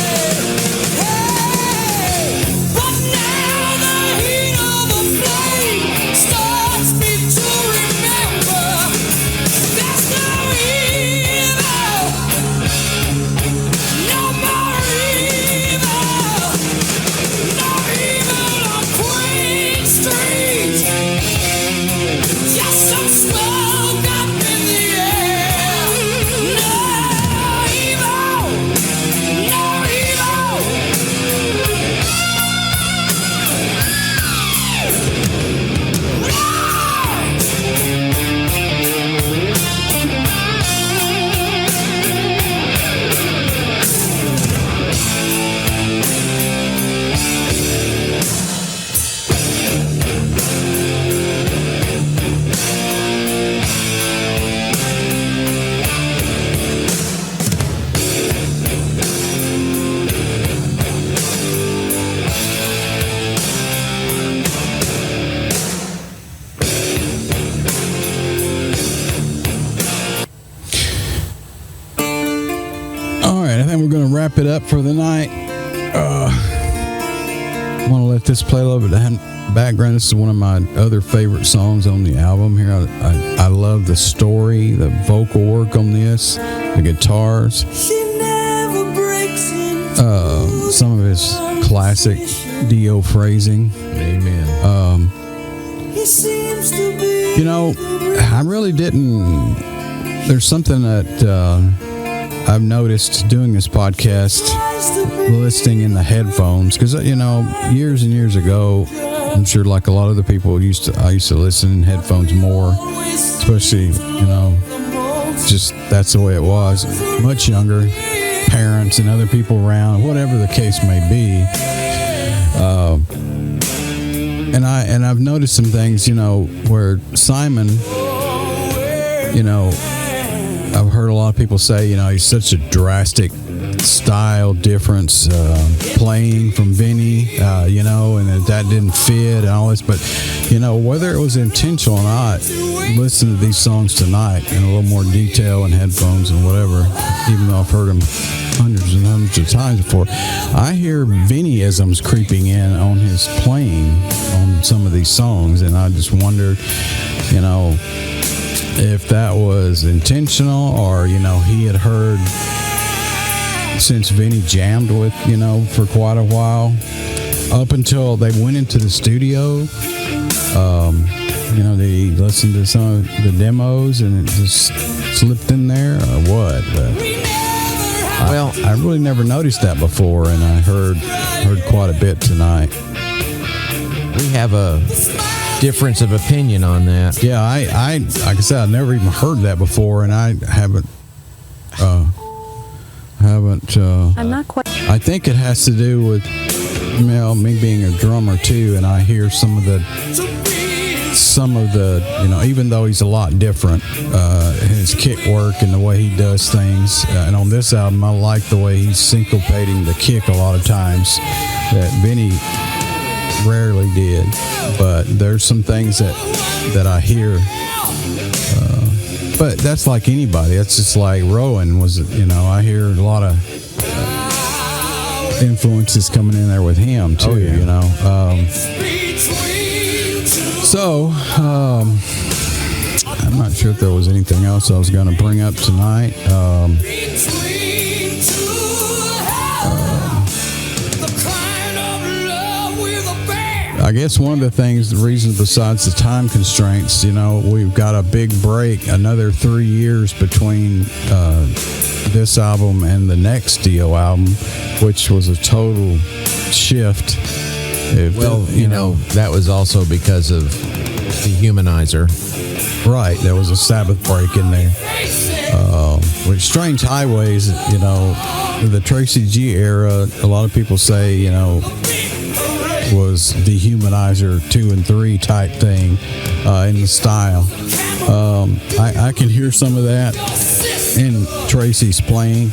Hey, but now the heat of the flame starts me to remember. There's no evil, no more evil, no evil on Queen Street. Just some smoke up in the air. No evil, no evil. All right, I think we're going to wrap it up for the night. I want to let this play a little bit of background. This is one of my other favorite songs on the album here. I love the story, the vocal work on this, the guitars, She never breaks in. some of his classic Dio phrasing. Amen. He seems to be. You know, I really didn't. There's something that I've noticed doing this podcast, listening in the headphones, because you know, years and years ago, I'm sure like a lot of other people I used to listen in headphones more, especially, you know, just that's the way it was. Much younger, parents and other people around, whatever the case may be. And I've noticed some things, you know, where Simon, you know, I've heard a lot of people say, you know, he's such a drastic style difference playing from Vinny, you know, and that didn't fit and all this. But, you know, whether it was intentional or not, listen to these songs tonight in a little more detail and headphones and whatever, even though I've heard them hundreds and hundreds of times before. I hear Vinny-isms creeping in on his playing on some of these songs, and I just wondered, you know, if that was intentional or, you know, he had heard since Vinny jammed with, you know, for quite a while, up until they went into the studio. You know, they listened to some of the demos and it just slipped in there or what. But well, I really never noticed that before, and I heard quite a bit tonight. We have a difference of opinion on that. Yeah, I like I said, I never even heard that before, and I haven't. I'm not quite. I think it has to do with, you know, me being a drummer too, and I hear some of the, you know, even though he's a lot different, his kick work and the way he does things. And on this album, I like the way he's syncopating the kick a lot of times that Vinny rarely did. But there's some things that I hear. But that's like anybody. That's just like Rowan was, you know, I hear a lot of influences coming in there with him too, you know. I'm not sure if there was anything else I was going to bring up tonight. I guess one of the things, the reason besides the time constraints, you know, we've got a big break, another 3 years between this album and the next Dio album, which was a total shift. You know, that was also because of Dehumanizer. Right, there was a Sabbath break in there. With Strange Highways, you know, the Tracy G era, a lot of people say, you know, was Dehumanizer 2 and 3 type thing in the style. I can hear some of that in Tracy's playing.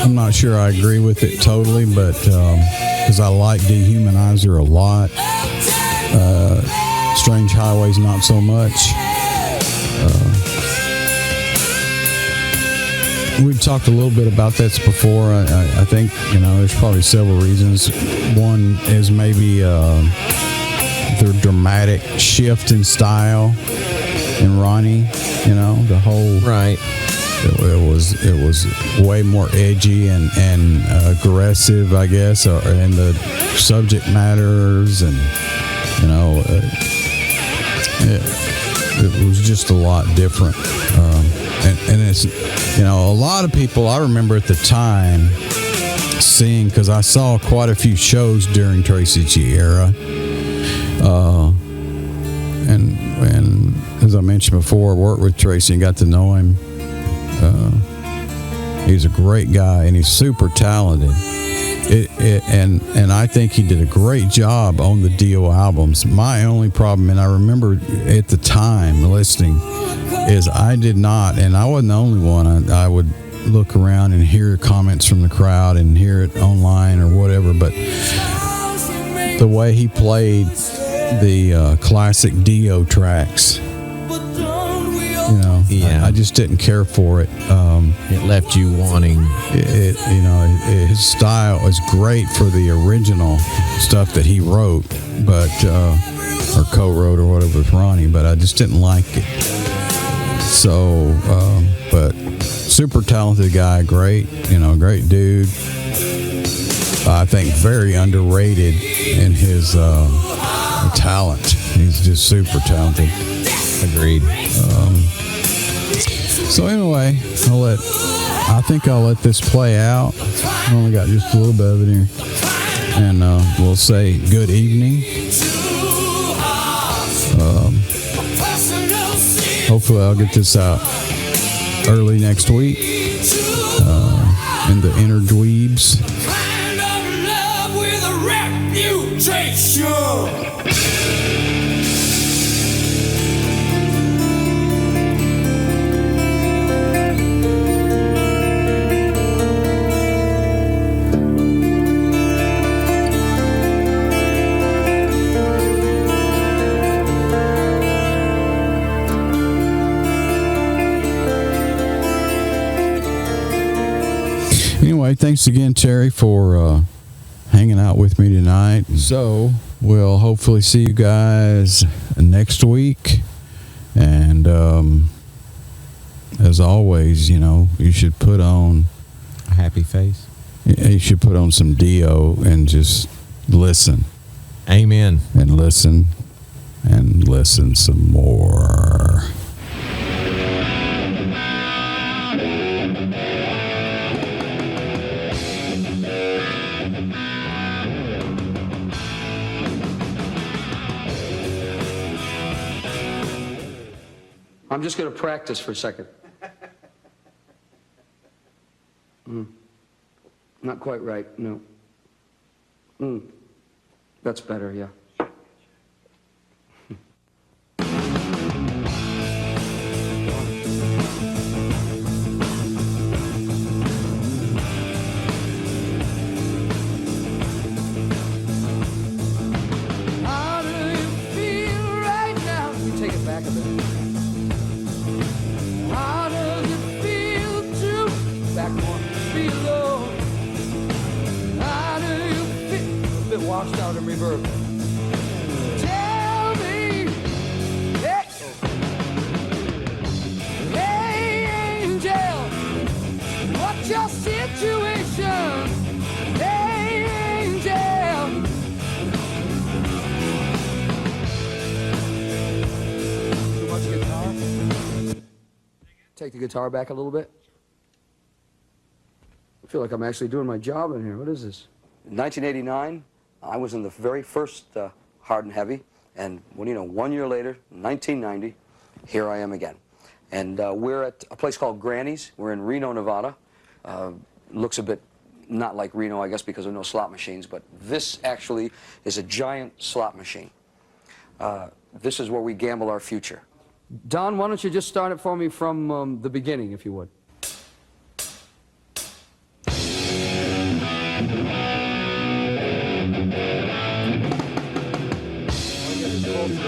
I'm not sure I agree with it totally, but because I like Dehumanizer a lot. Strange Highways, not so much. We've talked a little bit about this before. I think, there's probably several reasons. One is maybe the dramatic shift in style in Ronnie, the whole... Right. It was way more edgy and aggressive, I guess, and the subject matters, and it was just a lot different. And it's a lot of people I remember at the time seeing, because I saw quite a few shows during Tracy G era, and as I mentioned before, worked with Tracy and got to know him. He's a great guy and he's super talented. And I think he did a great job on the Dio albums. My only problem, and I remember at the time listening, is I did not, and I wasn't the only one. I would look around and hear comments from the crowd and hear it online or whatever, but the way he played the classic Dio tracks, I just didn't care for it. It left you wanting. His style was great for the original stuff that he wrote, but or co-wrote or whatever with Ronnie, but I just didn't like it. So, but super talented guy, great dude. I think very underrated in his talent. He's just super talented. Agreed. So anyway, I think I'll let this play out. I only got just a little bit of it here, and we'll say good evening. Hopefully I'll get this out early next week in the Inner Dweebs. Kind of love with a reputation. Anyway, thanks again, Terry, for hanging out with me tonight. So we'll hopefully see you guys next week. And as always, you should put on A happy face. You should put on some Dio and just listen. Amen. And listen some more. I'm just going to practice for a second. Not quite right, no. That's better, yeah. How do you feel right now? Let me take it back a bit. How does it feel to Back more. be alone? How do you feel? A bit washed out in reverb. Tell me, hey, hey angel, what's your situation? Hey angel, Too much guitar? Take the guitar back a little bit. I feel like I'm actually doing my job in here. What is this? In 1989, I was in the very first Hard and Heavy, and 1 year later, 1990, here I am again. And we're at a place called Granny's. We're in Reno, Nevada. Looks a bit not like Reno, I guess, because of no slot machines, but this actually is a giant slot machine. This is where we gamble our future. Don, why don't you just start it for me from the beginning, if you would.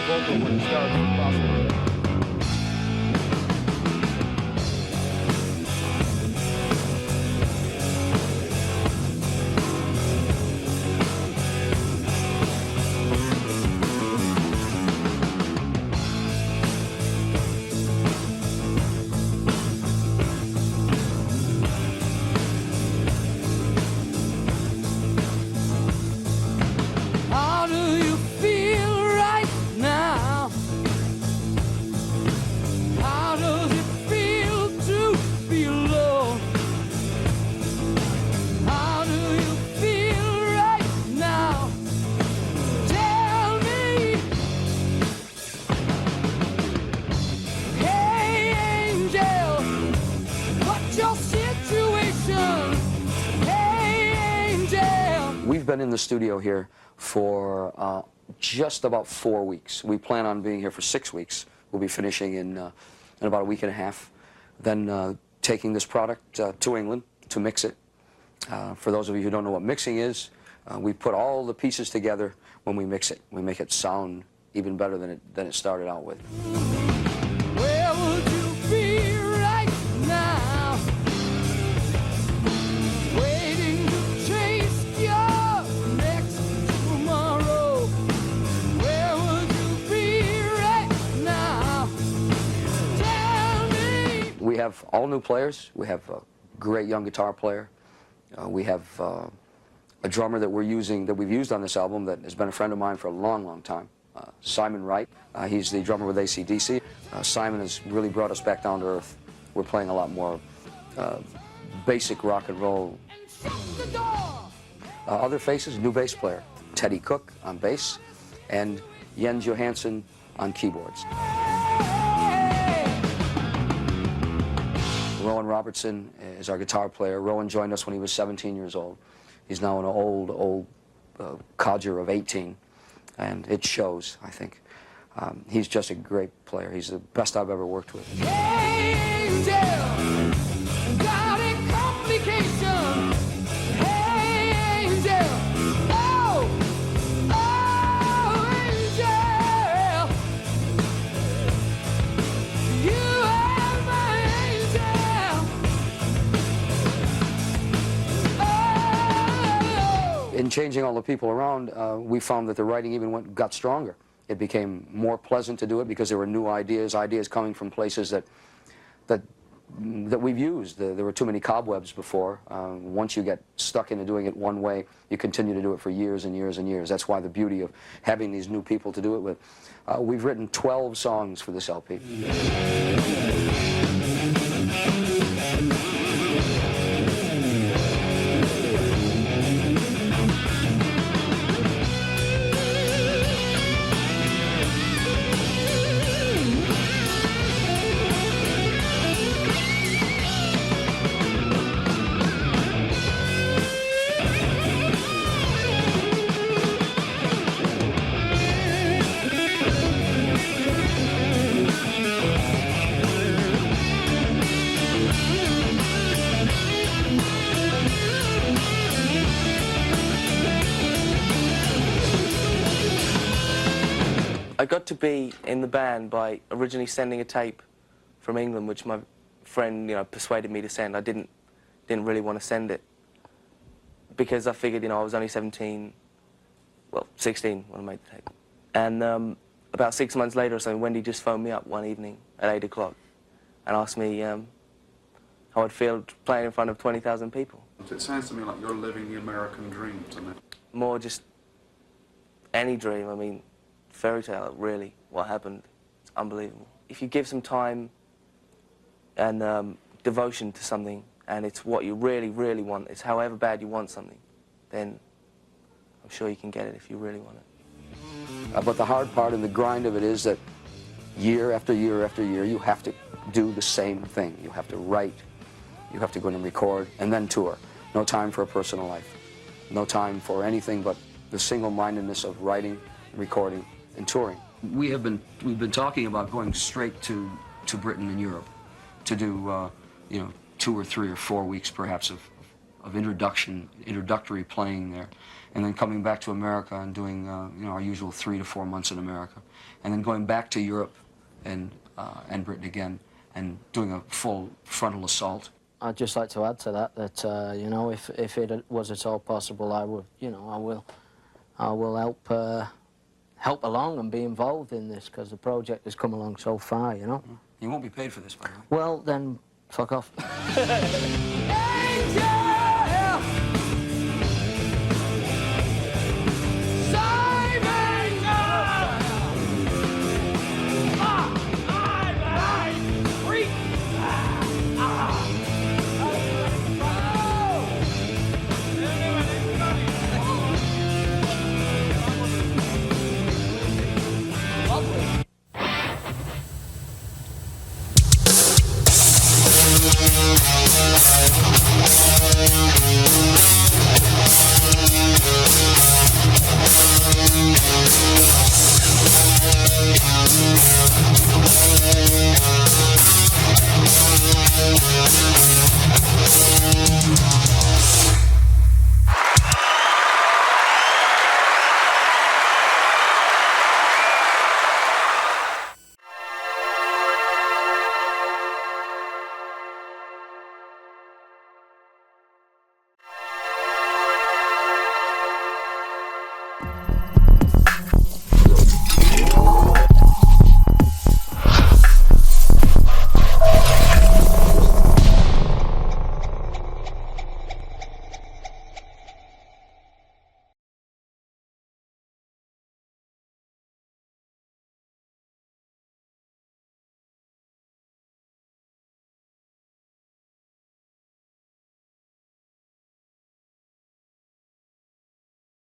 vocal when it starts if possible. How do you feel right now? How does it feel to be alone? How do you feel right now? Tell me. Hey, angel, what's your situation? Hey, angel. We've been in the studio here for just about 4 weeks. We plan on being here for 6 weeks. We'll be finishing in about a week and a half. Then taking this product to England to mix it. For those of you who don't know what mixing is, we put all the pieces together when we mix it. We make it sound even better than it started out with. Where would you be right now? Waiting to chase your next tomorrow. Where would you be right now? Tell me. We have all new players. We have a great young guitar player. We have a drummer that we've used on this album that has been a friend of mine for a long, long time. Simon Wright. He's the drummer with AC/DC. Simon has really brought us back down to earth. We're playing a lot more basic rock and roll. And shut the door. Other faces, new bass player, Teddy Cook on bass, and Jens Johansson on keyboards. Rowan Robertson is our guitar player. Rowan joined us when he was 17 years old. He's now an old codger of 18, and it shows, I think. He's just a great player. He's the best I've ever worked with. Hey, angel, got a complication. Hey, angel, oh, angel, you are my angel. Oh. In changing all the people around, we found that the writing even got stronger. It became more pleasant to do it because there were new ideas coming from places that we've used. There were too many cobwebs before. Once you get stuck into doing it one way, you continue to do it for years and years and years. That's why the beauty of having these new people to do it with. We've written 12 songs for this LP. I got to be in the band by originally sending a tape from England, which my friend, persuaded me to send. I didn't really want to send it because I figured, I was only 17, well, 16 when I made the tape. And about 6 months later or something, Wendy just phoned me up one evening at 8 o'clock and asked me how I'd feel playing in front of 20,000 people. It sounds to me like you're living the American dream tonight. More just any dream. I mean, fairy tale, really, what happened. It's unbelievable. If you give some time and devotion to something, and it's what you really, really want, it's however bad you want something, then I'm sure you can get it if you really want it. But the hard part and the grind of it is that year after year after year, you have to do the same thing. You have to write, you have to go in and record, and then tour. No time for a personal life. No time for anything but the single-mindedness of writing, recording, and touring. We've been talking about going straight to Britain and Europe to do 2 or 3 or 4 weeks perhaps of of introductory playing there, and then coming back to America and doing you know, our usual 3 to 4 months in America, and then going back to Europe and Britain again and doing a full frontal assault. I'd just like to add to that you know, if it was at all possible, I would, you know, I will help along and be involved in this, because the project has come along so far, you know. You won't be paid for this, by the way. Well, then, fuck off.